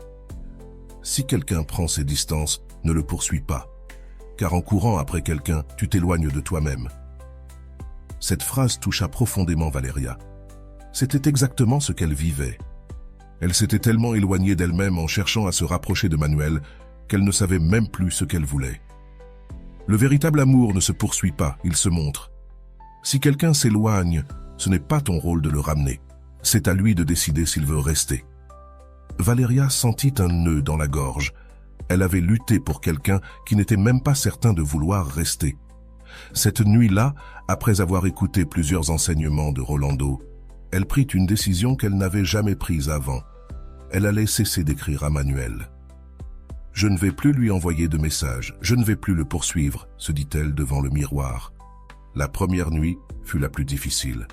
Si quelqu'un prend ses distances, ne le poursuis pas, car en courant après quelqu'un, tu t'éloignes de toi-même. Cette phrase toucha profondément Valeria. C'était exactement ce qu'elle vivait. Elle s'était tellement éloignée d'elle-même en cherchant à se rapprocher de Manuel qu'elle ne savait même plus ce qu'elle voulait. Le véritable amour ne se poursuit pas, il se montre. Si quelqu'un s'éloigne, ce n'est pas ton rôle de le ramener. C'est à lui de décider s'il veut rester. Valeria sentit un nœud dans la gorge. Elle avait lutté pour quelqu'un qui n'était même pas certain de vouloir rester. Cette nuit-là, après avoir écouté plusieurs enseignements de Rolando, elle prit une décision qu'elle n'avait jamais prise avant. Elle allait cesser d'écrire à Manuel. « Je ne vais plus lui envoyer de messages, je ne vais plus le poursuivre », se dit-elle devant le miroir. La première nuit fut la plus difficile.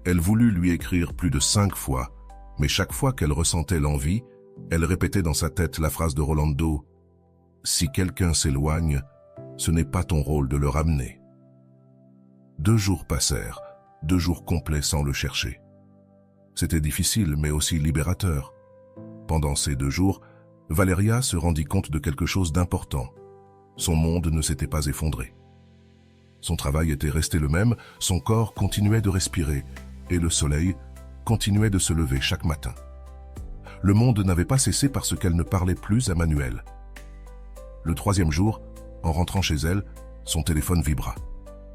Elle voulut lui écrire plus de 5 fois, mais chaque fois qu'elle ressentait l'envie, elle répétait dans sa tête la phrase de Rolando « Si quelqu'un s'éloigne, ce n'est pas ton rôle de le ramener. » 2 jours passèrent, 2 jours complets sans le chercher. C'était difficile, mais aussi libérateur. Pendant ces 2 jours, Valeria se rendit compte de quelque chose d'important. Son monde ne s'était pas effondré. Son travail était resté le même, son corps continuait de respirer, et le soleil continuait de se lever chaque matin. Le monde n'avait pas cessé parce qu'elle ne parlait plus à Manuel. Le 3e jour, en rentrant chez elle, son téléphone vibra.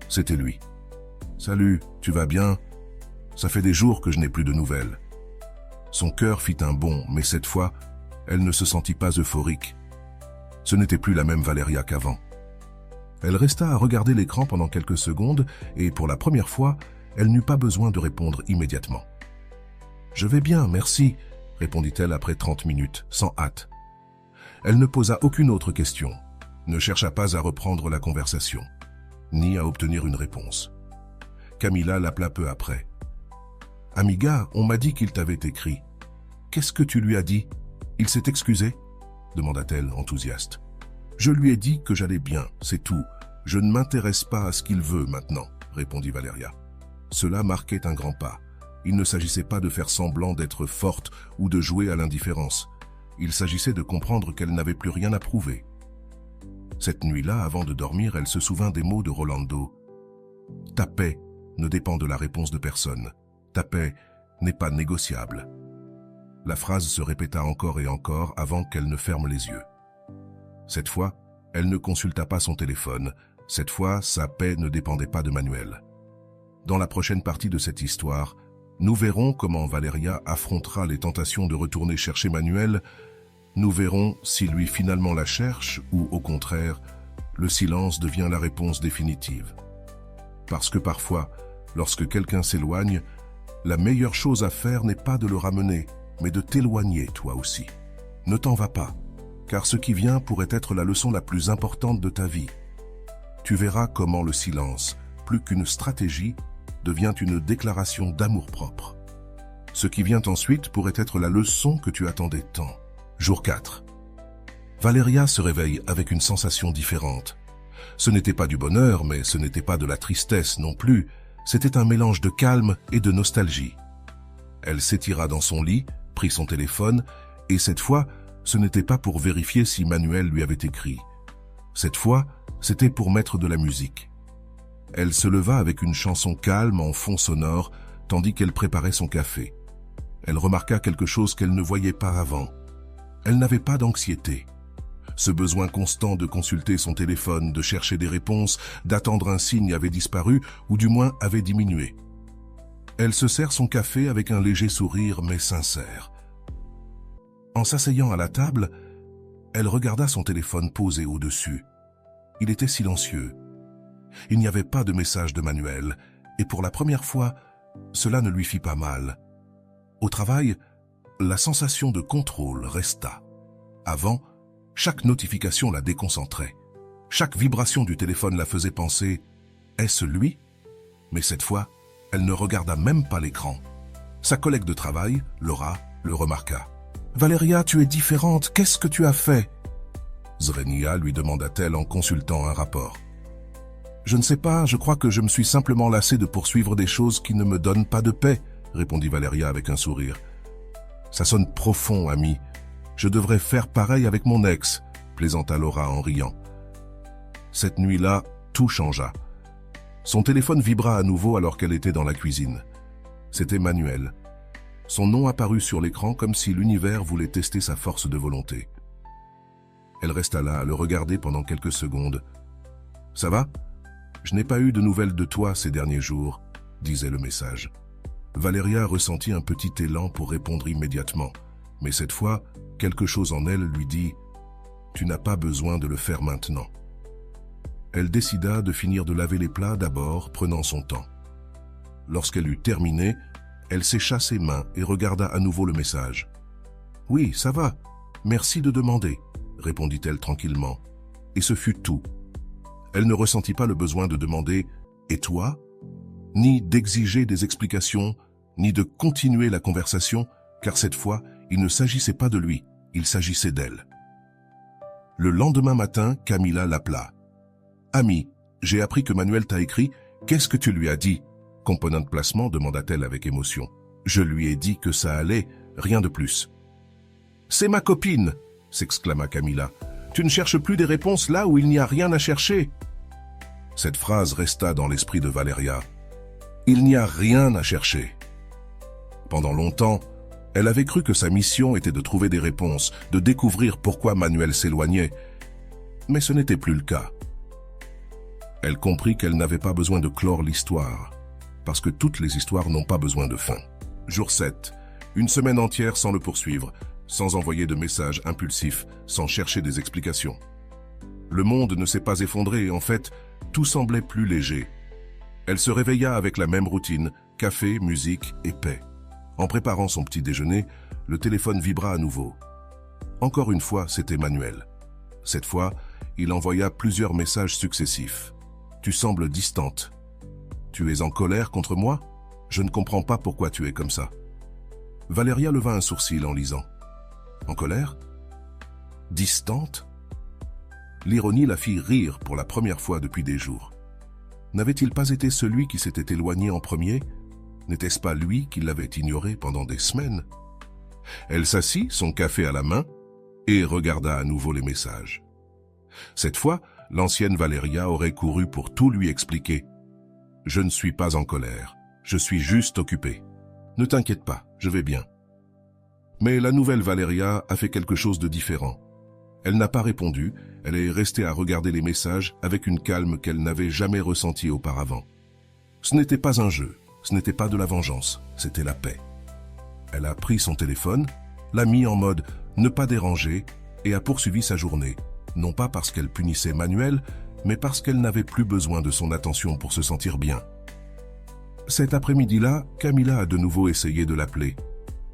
C'était lui. « Salut, tu vas bien? Ça fait des jours que je n'ai plus de nouvelles. » Son cœur fit un bond, mais cette fois, elle ne se sentit pas euphorique. Ce n'était plus la même Valeria qu'avant. Elle resta à regarder l'écran pendant quelques secondes et, pour la première fois, elle n'eut pas besoin de répondre immédiatement. « Je vais bien, merci », répondit-elle après 30 minutes, sans hâte. Elle ne posa aucune autre question, ne chercha pas à reprendre la conversation, ni à obtenir une réponse. Camila l'appela peu après. « Amiga, on m'a dit qu'il t'avait écrit. Qu'est-ce que tu lui as dit? Il s'est excusé ?» demanda-t-elle, enthousiaste. « Je lui ai dit que j'allais bien, c'est tout. Je ne m'intéresse pas à ce qu'il veut maintenant, » répondit Valeria. Cela marquait un grand pas. Il ne s'agissait pas de faire semblant d'être forte ou de jouer à l'indifférence. Il s'agissait de comprendre qu'elle n'avait plus rien à prouver. Cette nuit-là, avant de dormir, elle se souvint des mots de Rolando. « Ta paix ne dépend de la réponse de personne. Ta paix n'est pas négociable. » La phrase se répéta encore et encore avant qu'elle ne ferme les yeux. Cette fois, elle ne consulta pas son téléphone. Cette fois, sa paix ne dépendait pas de Manuel. Dans la prochaine partie de cette histoire, nous verrons comment Valeria affrontera les tentations de retourner chercher Manuel. Nous verrons si lui finalement la cherche ou, au contraire, le silence devient la réponse définitive. Parce que parfois, lorsque quelqu'un s'éloigne, la meilleure chose à faire n'est pas de le ramener, mais de t'éloigner toi aussi. Ne t'en vas pas, car ce qui vient pourrait être la leçon la plus importante de ta vie. Tu verras comment le silence, plus qu'une stratégie, devient une déclaration d'amour-propre. Ce qui vient ensuite pourrait être la leçon que tu attendais tant. Jour 4. Valeria se réveille avec une sensation différente. Ce n'était pas du bonheur, mais ce n'était pas de la tristesse non plus. C'était un mélange de calme et de nostalgie. Elle s'étira dans son lit, prit son téléphone, et cette fois, ce n'était pas pour vérifier si Manuel lui avait écrit. Cette fois, c'était pour mettre de la musique. Elle se leva avec une chanson calme en fond sonore, tandis qu'elle préparait son café. Elle remarqua quelque chose qu'elle ne voyait pas avant. Elle n'avait pas d'anxiété. Ce besoin constant de consulter son téléphone, de chercher des réponses, d'attendre un signe avait disparu, ou du moins avait diminué. Elle se sert son café avec un léger sourire, mais sincère. En s'asseyant à la table, elle regarda son téléphone posé au-dessus. Il était silencieux. Il n'y avait pas de message de Manuel, et pour la première fois, cela ne lui fit pas mal. Au travail, la sensation de contrôle resta. Avant, chaque notification la déconcentrait. Chaque vibration du téléphone la faisait penser « Est-ce lui ?» Mais cette fois, elle ne regarda même pas l'écran. Sa collègue de travail, Laura, le remarqua. « Valeria, tu es différente, qu'est-ce que tu as fait ?» Zrenia lui demanda-t-elle en consultant un rapport. « Je ne sais pas, je crois que je me suis simplement lassée de poursuivre des choses qui ne me donnent pas de paix, » répondit Valeria avec un sourire. « Ça sonne profond, ami. Je devrais faire pareil avec mon ex, » plaisanta Laura en riant. Cette nuit-là, tout changea. Son téléphone vibra à nouveau alors qu'elle était dans la cuisine. C'était Manuel. Son nom apparut sur l'écran comme si l'univers voulait tester sa force de volonté. Elle resta là à le regarder pendant quelques secondes. « Ça va ? Je n'ai pas eu de nouvelles de toi ces derniers jours, » disait le message. Valeria ressentit un petit élan pour répondre immédiatement, mais cette fois, quelque chose en elle lui dit « Tu n'as pas besoin de le faire maintenant. » Elle décida de finir de laver les plats d'abord, prenant son temps. Lorsqu'elle eut terminé, elle sécha ses mains et regarda à nouveau le message. « Oui, ça va. Merci de demander, » répondit-elle tranquillement. Et ce fut tout. Elle ne ressentit pas le besoin de demander « Et toi ?» ni d'exiger des explications, ni de continuer la conversation, car cette fois, il ne s'agissait pas de lui, il s'agissait d'elle. Le lendemain matin, Camila l'appela. « Ami, j'ai appris que Manuel t'a écrit. Qu'est-ce que tu lui as dit ?» Component de placement, demanda-t-elle avec émotion. « Je lui ai dit que ça allait, rien de plus. »« C'est ma copine !» s'exclama Camila. « Tu ne cherches plus des réponses là où il n'y a rien à chercher !» Cette phrase resta dans l'esprit de Valeria. Il n'y a rien à chercher. Pendant longtemps, elle avait cru que sa mission était de trouver des réponses, de découvrir pourquoi Manuel s'éloignait. Mais ce n'était plus le cas. Elle comprit qu'elle n'avait pas besoin de clore l'histoire, parce que toutes les histoires n'ont pas besoin de fin. Jour 7. Une semaine entière sans le poursuivre, sans envoyer de messages impulsifs, sans chercher des explications. Le monde ne s'est pas effondré, en fait, tout semblait plus léger. Elle se réveilla avec la même routine, café, musique et paix. En préparant son petit déjeuner, le téléphone vibra à nouveau. Encore une fois, c'était Manuel. Cette fois, il envoya plusieurs messages successifs. « Tu sembles distante. Tu es en colère contre moi? Je ne comprends pas pourquoi tu es comme ça. » Valéria leva un sourcil en lisant. « En colère? Distante ?» L'ironie la fit rire pour la première fois depuis des jours. N'avait-il pas été celui qui s'était éloigné en premier? N'était-ce pas lui qui l'avait ignoré pendant des semaines? Elle s'assit, son café à la main, et regarda à nouveau les messages. Cette fois, l'ancienne Valéria aurait couru pour tout lui expliquer. « Je ne suis pas en colère, je suis juste occupée. Ne t'inquiète pas, je vais bien. » Mais la nouvelle Valéria a fait quelque chose de différent. Elle n'a pas répondu, elle est restée à regarder les messages avec une calme qu'elle n'avait jamais ressentie auparavant. Ce n'était pas un jeu, ce n'était pas de la vengeance, c'était la paix. Elle a pris son téléphone, l'a mis en mode « ne pas déranger » et a poursuivi sa journée, non pas parce qu'elle punissait Manuel, mais parce qu'elle n'avait plus besoin de son attention pour se sentir bien. Cet après-midi-là, Camilla a de nouveau essayé de l'appeler.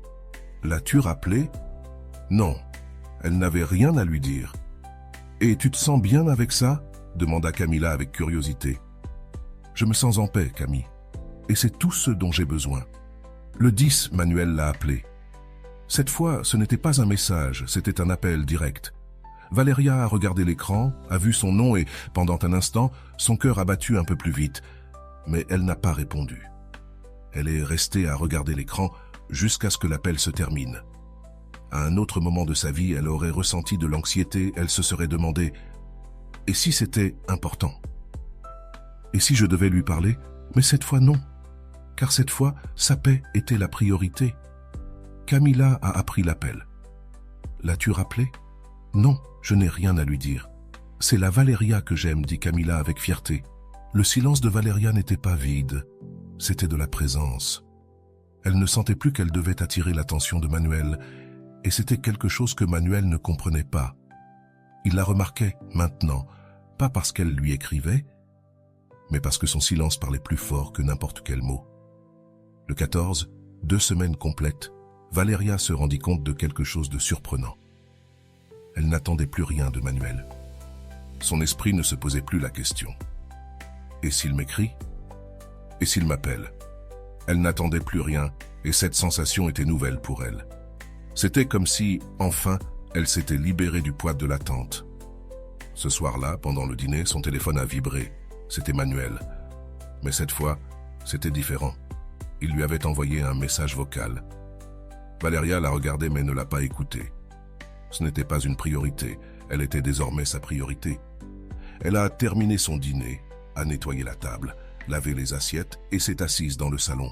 « L'as-tu rappelé ?» Non, elle n'avait rien à lui dire. « Et tu te sens bien avec ça ?» demanda Camilla avec curiosité. « Je me sens en paix, Camille, et c'est tout ce dont j'ai besoin. » Le 10, Manuel l'a appelé. Cette fois, ce n'était pas un message, c'était un appel direct. Valéria a regardé l'écran, a vu son nom et, pendant un instant, son cœur a battu un peu plus vite. Mais elle n'a pas répondu. Elle est restée à regarder l'écran jusqu'à ce que l'appel se termine. À un autre moment de sa vie, elle aurait ressenti de l'anxiété, elle se serait demandé « Et si c'était important ? Et si je devais lui parler ? Mais cette fois, non. Car cette fois, sa paix était la priorité. » Camilla a appris l'appel. « L'as-tu rappelé ? » « Non, je n'ai rien à lui dire. C'est la Valéria que j'aime, dit Camilla avec fierté. Le silence de Valéria n'était pas vide, c'était de la présence. Elle ne sentait plus qu'elle devait attirer l'attention de Manuel, et c'était quelque chose que Manuel ne comprenait pas. Il la remarquait maintenant, pas parce qu'elle lui écrivait, mais parce que son silence parlait plus fort que n'importe quel mot. Le 14, 2 semaines complètes, Valéria se rendit compte de quelque chose de surprenant. Elle n'attendait plus rien de Manuel. Son esprit ne se posait plus la question. Et s'il m'écrit? Et s'il m'appelle? Elle n'attendait plus rien, et cette sensation était nouvelle pour elle. C'était comme si, enfin, elle s'était libérée du poids de l'attente. Ce soir-là, pendant le dîner, son téléphone a vibré. C'était Manuel. Mais cette fois, c'était différent. Il lui avait envoyé un message vocal. Valéria l'a regardé mais ne l'a pas écouté. Ce n'était pas une priorité, elle était désormais sa priorité. Elle a terminé son dîner, a nettoyé la table, lavé les assiettes et s'est assise dans le salon.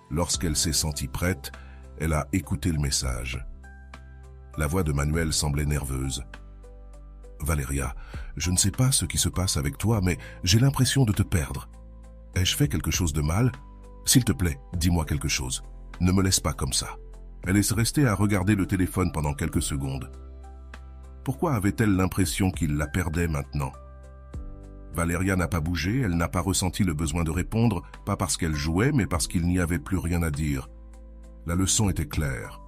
Lorsqu'elle s'est sentie prête, elle a écouté le message. La voix de Manuel semblait nerveuse. « Valéria, je ne sais pas ce qui se passe avec toi, mais j'ai l'impression de te perdre. Ai-je fait quelque chose de mal? S'il te plaît, dis-moi quelque chose. Ne me laisse pas comme ça. » Elle est restée à regarder le téléphone pendant quelques secondes. Pourquoi avait-elle l'impression qu'il la perdait maintenant? Valéria n'a pas bougé, elle n'a pas ressenti le besoin de répondre, pas parce qu'elle jouait, mais parce qu'il n'y avait plus rien à dire. La leçon était claire.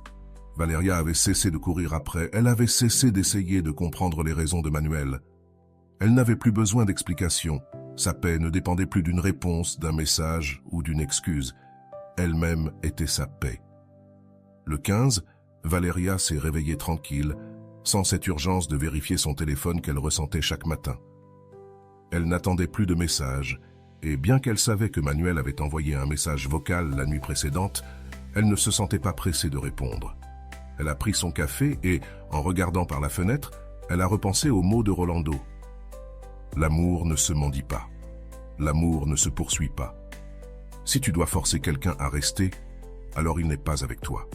Valéria avait cessé de courir après, elle avait cessé d'essayer de comprendre les raisons de Manuel. Elle n'avait plus besoin d'explications. Sa paix ne dépendait plus d'une réponse, d'un message ou d'une excuse. Elle-même était sa paix. Le 15, Valéria s'est réveillée tranquille, sans cette urgence de vérifier son téléphone qu'elle ressentait chaque matin. Elle n'attendait plus de messages, et bien qu'elle savait que Manuel avait envoyé un message vocal la nuit précédente, elle ne se sentait pas pressée de répondre. Elle a pris son café et, en regardant par la fenêtre, elle a repensé aux mots de Rolando. L'amour ne se mendie pas. L'amour ne se poursuit pas. Si tu dois forcer quelqu'un à rester, alors il n'est pas avec toi.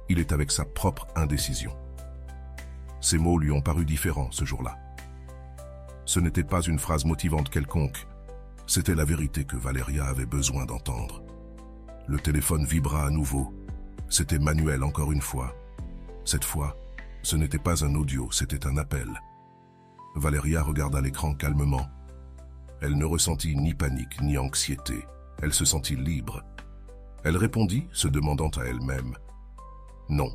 Il est avec sa propre indécision. Ces mots lui ont paru différents ce jour-là. Ce n'était pas une phrase motivante quelconque, c'était la vérité que Valéria avait besoin d'entendre. Le téléphone vibra à nouveau. C'était Manuel encore une fois. Cette fois, ce n'était pas un audio, c'était un appel. Valéria regarda l'écran calmement. Elle ne ressentit ni panique ni anxiété. Elle se sentit libre. Elle répondit, se demandant à elle-même. Non,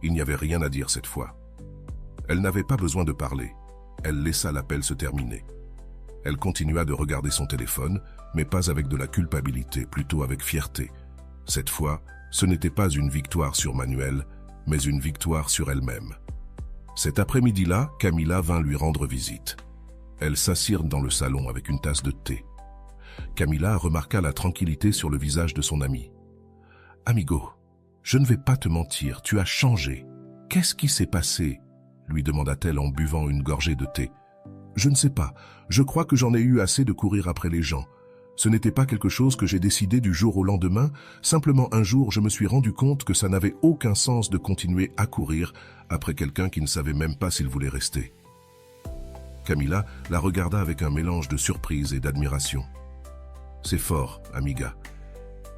il n'y avait rien à dire cette fois. Elle n'avait pas besoin de parler. Elle laissa l'appel se terminer. Elle continua de regarder son téléphone, mais pas avec de la culpabilité, plutôt avec fierté. Cette fois, ce n'était pas une victoire sur Manuel, mais une victoire sur elle-même. Cet après-midi-là, Camila vint lui rendre visite. Elles s'assirent dans le salon avec une tasse de thé. Camila remarqua la tranquillité sur le visage de son ami. « Amigo, je ne vais pas te mentir, tu as changé. Qu'est-ce qui s'est passé ?» lui demanda-t-elle en buvant une gorgée de thé. « Je ne sais pas, je crois que j'en ai eu assez de courir après les gens. Ce n'était pas quelque chose que j'ai décidé du jour au lendemain, simplement un jour je me suis rendu compte que ça n'avait aucun sens de continuer à courir après quelqu'un qui ne savait même pas s'il voulait rester. » Camila la regarda avec un mélange de surprise et d'admiration. « C'est fort, amiga. »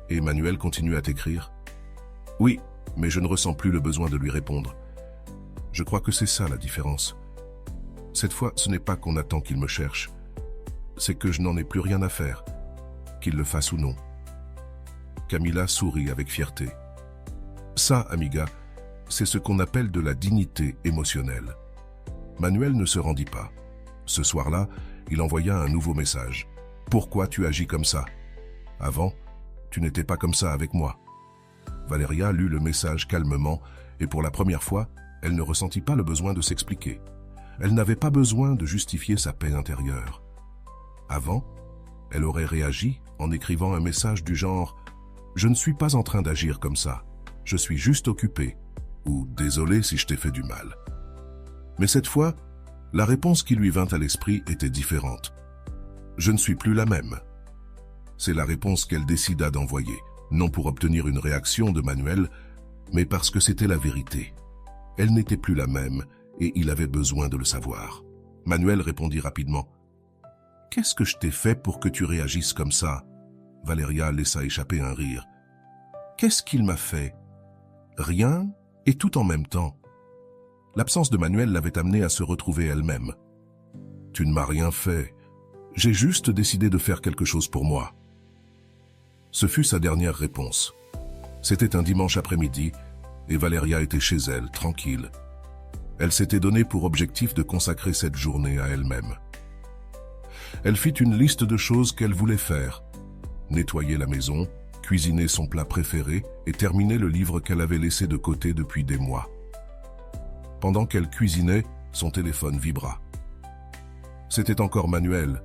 Et Manuel continue à t'écrire ? « Oui, mais je ne ressens plus le besoin de lui répondre. Je crois que c'est ça la différence. Cette fois, ce n'est pas qu'on attend qu'il me cherche. C'est que je n'en ai plus rien à faire, qu'il le fasse ou non. » Camila sourit avec fierté. « Ça, amiga, c'est ce qu'on appelle de la dignité émotionnelle. » Manuel ne se rendit pas. Ce soir-là, il envoya un nouveau message. « Pourquoi tu agis comme ça ? Avant, tu n'étais pas comme ça avec moi. » Valéria lut le message calmement et pour la première fois, elle ne ressentit pas le besoin de s'expliquer. Elle n'avait pas besoin de justifier sa paix intérieure. Avant, elle aurait réagi en écrivant un message du genre « Je ne suis pas en train d'agir comme ça, je suis juste occupée » ou « Désolé si je t'ai fait du mal ». Mais cette fois, la réponse qui lui vint à l'esprit était différente. « Je ne suis plus la même ». C'est la réponse qu'elle décida d'envoyer, non pour obtenir une réaction de Manuel, mais parce que c'était la vérité. Elle n'était plus la même et il avait besoin de le savoir. Manuel répondit rapidement. « Qu'est-ce que je t'ai fait pour que tu réagisses comme ça ?» Valéria laissa échapper un rire. « Qu'est-ce qu'il m'a fait ? Rien et tout en même temps. » L'absence de Manuel l'avait amenée à se retrouver elle-même. « Tu ne m'as rien fait. J'ai juste décidé de faire quelque chose pour moi. » Ce fut sa dernière réponse. C'était un dimanche après-midi et Valéria était chez elle, tranquille. Elle s'était donné pour objectif de consacrer cette journée à elle-même. Elle fit une liste de choses qu'elle voulait faire. Nettoyer la maison, cuisiner son plat préféré et terminer le livre qu'elle avait laissé de côté depuis des mois. Pendant qu'elle cuisinait, son téléphone vibra. C'était encore Manuel,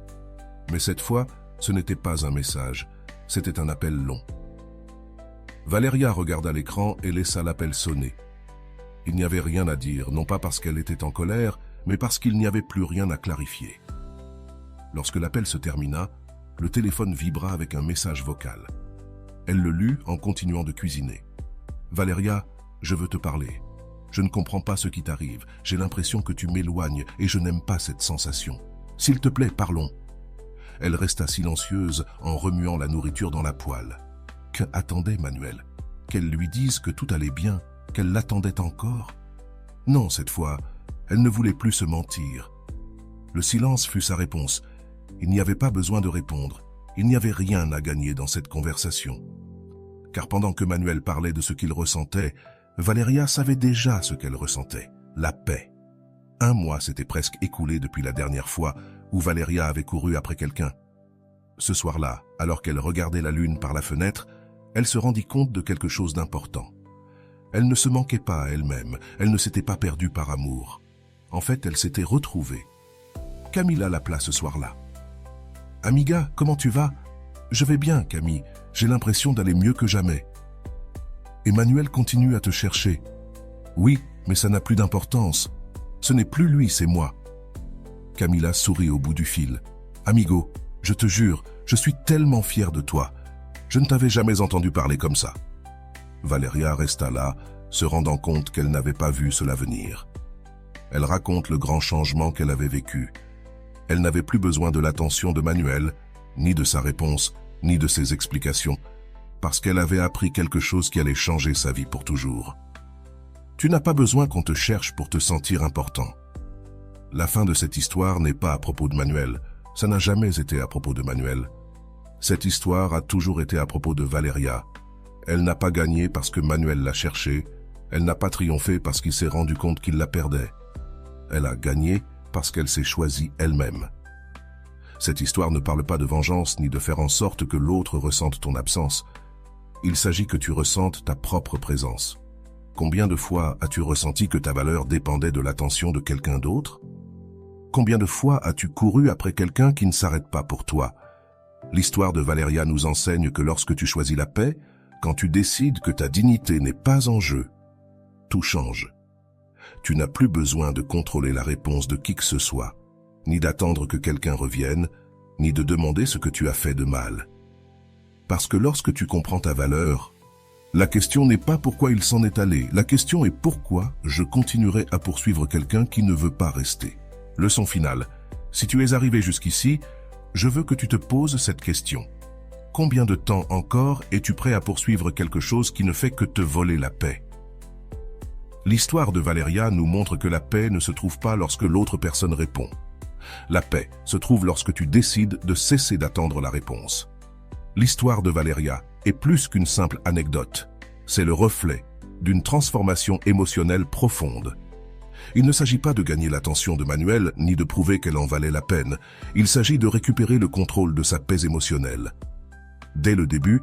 mais cette fois, ce n'était pas un message, c'était un appel long. Valéria regarda l'écran et laissa l'appel sonner. Il n'y avait rien à dire, non pas parce qu'elle était en colère, mais parce qu'il n'y avait plus rien à clarifier. Lorsque l'appel se termina, le téléphone vibra avec un message vocal. Elle le lut en continuant de cuisiner. « Valéria, je veux te parler. Je ne comprends pas ce qui t'arrive. J'ai l'impression que tu m'éloignes et je n'aime pas cette sensation. S'il te plaît, parlons. » Elle resta silencieuse en remuant la nourriture dans la poêle. Que attendait Manuel? Qu'elle lui dise que tout allait bien, qu'elle l'attendait encore? Non, cette fois, elle ne voulait plus se mentir. Le silence fut sa réponse. Il n'y avait pas besoin de répondre. Il n'y avait rien à gagner dans cette conversation. Car pendant que Manuel parlait de ce qu'il ressentait, Valéria savait déjà ce qu'elle ressentait, la paix. 1 mois s'était presque écoulé depuis la dernière fois où Valéria avait couru après quelqu'un. Ce soir-là, alors qu'elle regardait la lune par la fenêtre, elle se rendit compte de quelque chose d'important. Elle ne se manquait pas à elle-même, elle ne s'était pas perdue par amour. En fait, elle s'était retrouvée. Camila l'appela ce soir-là. « Amiga, comment tu vas ? » ?»« Je vais bien, Camille. J'ai l'impression d'aller mieux que jamais. »« Emmanuel continue à te chercher. »« Oui, mais ça n'a plus d'importance. Ce n'est plus lui, c'est moi. » Camila sourit au bout du fil. « Amigo, je te jure, je suis tellement fière de toi. Je ne t'avais jamais entendu parler comme ça. » Valéria resta là, se rendant compte qu'elle n'avait pas vu cela venir. Elle raconte le grand changement qu'elle avait vécu. Elle n'avait plus besoin de l'attention de Manuel, ni de sa réponse, ni de ses explications. parce qu'elle avait appris quelque chose qui allait changer sa vie pour toujours. Tu n'as pas besoin qu'on te cherche pour te sentir important. La fin de cette histoire n'est pas à propos de Manuel. Ça n'a jamais été à propos de Manuel. Cette histoire a toujours été à propos de Valeria. Elle n'a pas gagné parce que Manuel l'a cherchée. Elle n'a pas triomphé parce qu'il s'est rendu compte qu'il la perdait. Elle a gagné parce qu'elle s'est choisie elle-même. Cette histoire ne parle pas de vengeance ni de faire en sorte que l'autre ressente ton absence. Il s'agit que tu ressentes ta propre présence. Combien de fois as-tu ressenti que ta valeur dépendait de l'attention de quelqu'un d'autre? Combien de fois as-tu couru après quelqu'un qui ne s'arrête pas pour toi? L'histoire de Valeria nous enseigne que lorsque tu choisis la paix, quand tu décides que ta dignité n'est pas en jeu, tout change. Tu n'as plus besoin de contrôler la réponse de qui que ce soit, ni d'attendre que quelqu'un revienne, ni de demander ce que tu as fait de mal. Parce que lorsque tu comprends ta valeur, la question n'est pas pourquoi il s'en est allé, la question est pourquoi je continuerai à poursuivre quelqu'un qui ne veut pas rester. Leçon finale. Si tu es arrivé jusqu'ici, je veux que tu te poses cette question. Combien de temps encore es-tu prêt à poursuivre quelque chose qui ne fait que te voler la paix? L'histoire de Valeria nous montre que la paix ne se trouve pas lorsque l'autre personne répond. La paix se trouve lorsque tu décides de cesser d'attendre la réponse. L'histoire de Valeria est plus qu'une simple anecdote. C'est le reflet d'une transformation émotionnelle profonde. Il ne s'agit pas de gagner l'attention de Manuel ni de prouver qu'elle en valait la peine. Il s'agit de récupérer le contrôle de sa paix émotionnelle. Dès le début,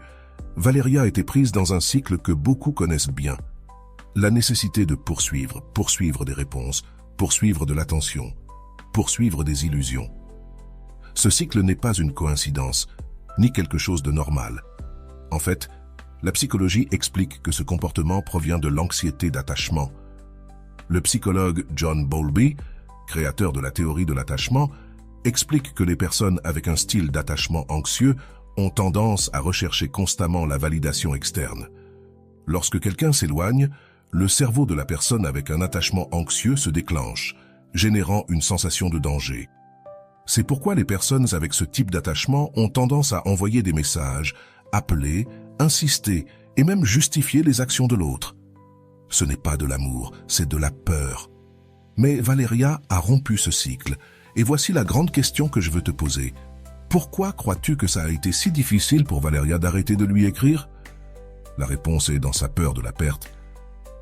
Valeria était prise dans un cycle que beaucoup connaissent bien. La nécessité de poursuivre des réponses, poursuivre de l'attention, poursuivre des illusions. Ce cycle n'est pas une coïncidence, ni quelque chose de normal. En fait, la psychologie explique que ce comportement provient de l'anxiété d'attachement. Le psychologue John Bowlby, créateur de la théorie de l'attachement, explique que les personnes avec un style d'attachement anxieux ont tendance à rechercher constamment la validation externe. Lorsque quelqu'un s'éloigne, le cerveau de la personne avec un attachement anxieux se déclenche, générant une sensation de danger. C'est pourquoi les personnes avec ce type d'attachement ont tendance à envoyer des messages, appeler, insister et même justifier les actions de l'autre. Ce n'est pas de l'amour, c'est de la peur. Mais Valeria a rompu ce cycle, et voici la grande question que je veux te poser. Pourquoi crois-tu que ça a été si difficile pour Valeria d'arrêter de lui écrire? La réponse est dans sa peur de la perte.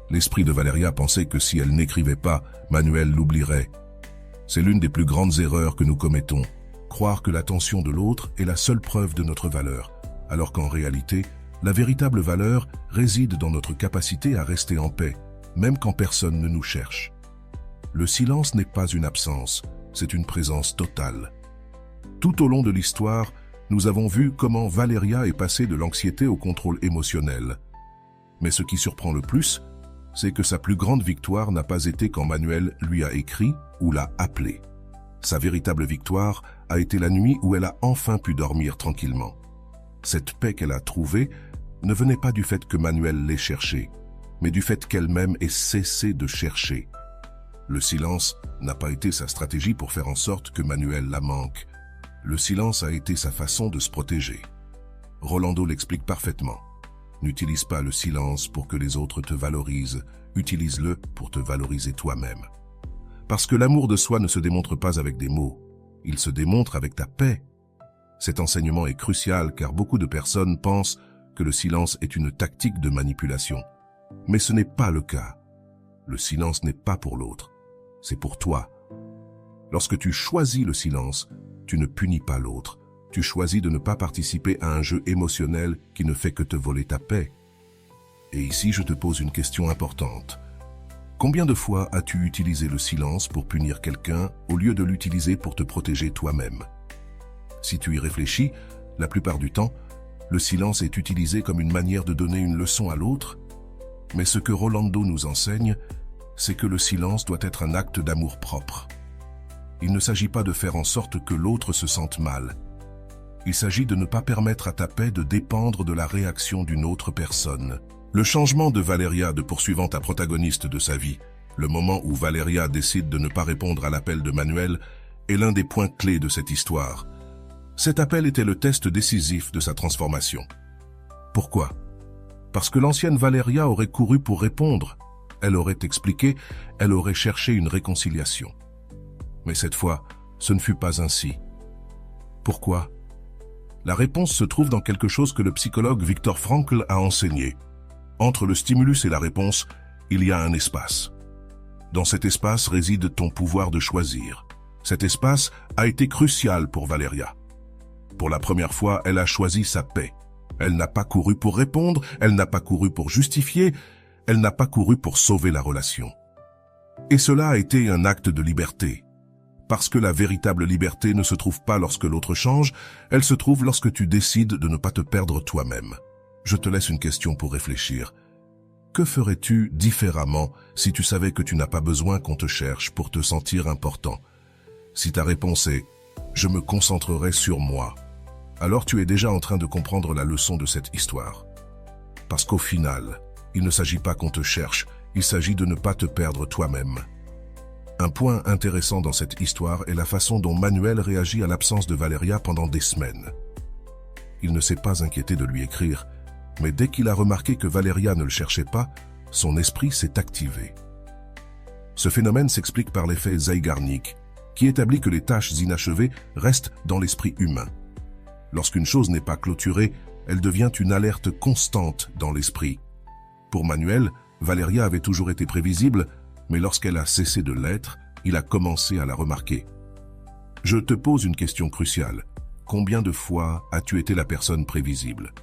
L'esprit de Valeria pensait que si elle n'écrivait pas, Manuel l'oublierait. C'est l'une des plus grandes erreurs que nous commettons, croire que l'attention de l'autre est la seule preuve de notre valeur, alors qu'en réalité, la véritable valeur réside dans notre capacité à rester en paix, même quand personne ne nous cherche. Le silence n'est pas une absence, c'est une présence totale. Tout au long de l'histoire, nous avons vu comment Valeria est passée de l'anxiété au contrôle émotionnel. Mais ce qui surprend le plus, c'est que sa plus grande victoire n'a pas été quand Manuel lui a écrit ou l'a appelé. Sa véritable victoire a été la nuit où elle a enfin pu dormir tranquillement. Cette paix qu'elle a trouvée ne venait pas du fait que Manuel l'ait cherchée, mais du fait qu'elle-même ait cessé de chercher. Le silence n'a pas été sa stratégie pour faire en sorte que Manuel la manque. Le silence a été sa façon de se protéger. Rolando l'explique parfaitement. N'utilise pas le silence pour que les autres te valorisent, utilise-le pour te valoriser toi-même. Parce que l'amour de soi ne se démontre pas avec des mots, il se démontre avec ta paix. Cet enseignement est crucial car beaucoup de personnes pensent que le silence est une tactique de manipulation. Mais ce n'est pas le cas. Le silence n'est pas pour l'autre, c'est pour toi. Lorsque tu choisis le silence, tu ne punis pas l'autre. Tu choisis de ne pas participer à un jeu émotionnel qui ne fait que te voler ta paix. Et ici, je te pose une question importante. Combien de fois as-tu utilisé le silence pour punir quelqu'un au lieu de l'utiliser pour te protéger toi-même? Si tu y réfléchis, la plupart du temps, le silence est utilisé comme une manière de donner une leçon à l'autre. Mais ce que Rolando nous enseigne, c'est que le silence doit être un acte d'amour propre. Il ne s'agit pas de faire en sorte que l'autre se sente mal. Il s'agit de ne pas permettre à ta paix de dépendre de la réaction d'une autre personne. Le changement de Valeria de poursuivante à protagoniste de sa vie, le moment où Valeria décide de ne pas répondre à l'appel de Manuel, est l'un des points clés de cette histoire. Cet appel était le test décisif de sa transformation. Pourquoi? Parce que l'ancienne Valéria aurait couru pour répondre. Elle aurait expliqué, elle aurait cherché une réconciliation. Mais cette fois, ce ne fut pas ainsi. Pourquoi? La réponse se trouve dans quelque chose que le psychologue Viktor Frankl a enseigné. Entre le stimulus et la réponse, il y a un espace. Dans cet espace réside ton pouvoir de choisir. Cet espace a été crucial pour Valéria. Pour la première fois, elle a choisi sa paix. Elle n'a pas couru pour répondre, elle n'a pas couru pour justifier, elle n'a pas couru pour sauver la relation. Et cela a été un acte de liberté. Parce que la véritable liberté ne se trouve pas lorsque l'autre change, elle se trouve lorsque tu décides de ne pas te perdre toi-même. Je te laisse une question pour réfléchir. Que ferais-tu différemment si tu savais que tu n'as pas besoin qu'on te cherche pour te sentir important? Si ta réponse est « je me concentrerai sur moi », alors tu es déjà en train de comprendre la leçon de cette histoire. Parce qu'au final, il ne s'agit pas qu'on te cherche, il s'agit de ne pas te perdre toi-même. Un point intéressant dans cette histoire est la façon dont Manuel réagit à l'absence de Valéria pendant des semaines. Il ne s'est pas inquiété de lui écrire, mais dès qu'il a remarqué que Valéria ne le cherchait pas, son esprit s'est activé. Ce phénomène s'explique par l'effet Zeigarnik, qui établit que les tâches inachevées restent dans l'esprit humain. Lorsqu'une chose n'est pas clôturée, elle devient une alerte constante dans l'esprit. Pour Manuel, Valéria avait toujours été prévisible, mais lorsqu'elle a cessé de l'être, il a commencé à la remarquer. Je te pose une question cruciale. Combien de fois as-tu été la personne prévisible?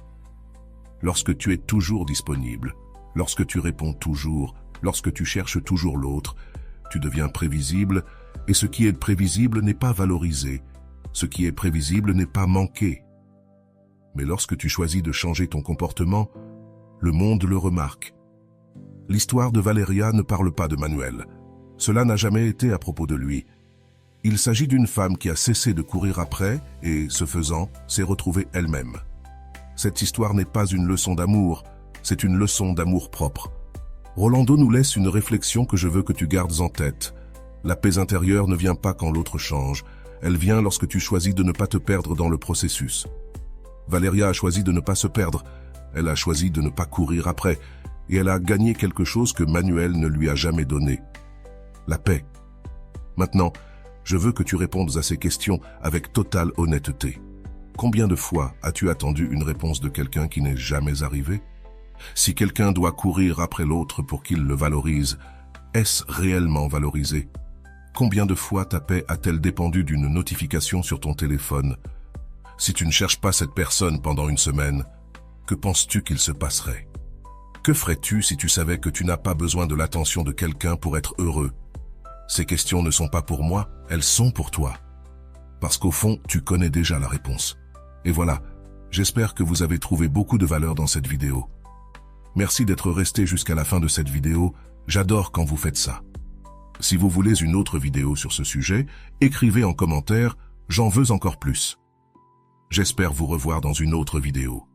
Lorsque tu es toujours disponible, lorsque tu réponds toujours, lorsque tu cherches toujours l'autre, tu deviens prévisible, et ce qui est prévisible n'est pas valorisé. Ce qui est prévisible n'est pas manqué. Mais lorsque tu choisis de changer ton comportement, le monde le remarque. L'histoire de Valéria ne parle pas de Manuel. Cela n'a jamais été à propos de lui. Il s'agit d'une femme qui a cessé de courir après et, ce faisant, s'est retrouvée elle-même. Cette histoire n'est pas une leçon d'amour, c'est une leçon d'amour-propre. Rolando nous laisse une réflexion que je veux que tu gardes en tête. La paix intérieure ne vient pas quand l'autre change. Elle vient lorsque tu choisis de ne pas te perdre dans le processus. Valéria a choisi de ne pas se perdre. Elle a choisi de ne pas courir après. Et elle a gagné quelque chose que Manuel ne lui a jamais donné. La paix. Maintenant, je veux que tu répondes à ces questions avec totale honnêteté. Combien de fois as-tu attendu une réponse de quelqu'un qui n'est jamais arrivé? Si quelqu'un doit courir après l'autre pour qu'il le valorise, est-ce réellement valorisé? Combien de fois ta paix a-t-elle dépendu d'une notification sur ton téléphone? Si tu ne cherches pas cette personne pendant une semaine, que penses-tu qu'il se passerait? Que ferais-tu si tu savais que tu n'as pas besoin de l'attention de quelqu'un pour être heureux? Ces questions ne sont pas pour moi, elles sont pour toi. Parce qu'au fond, tu connais déjà la réponse. Et voilà, j'espère que vous avez trouvé beaucoup de valeur dans cette vidéo. Merci d'être resté jusqu'à la fin de cette vidéo, j'adore quand vous faites ça. Si vous voulez une autre vidéo sur ce sujet, écrivez en commentaire « J'en veux encore plus ». J'espère vous revoir dans une autre vidéo.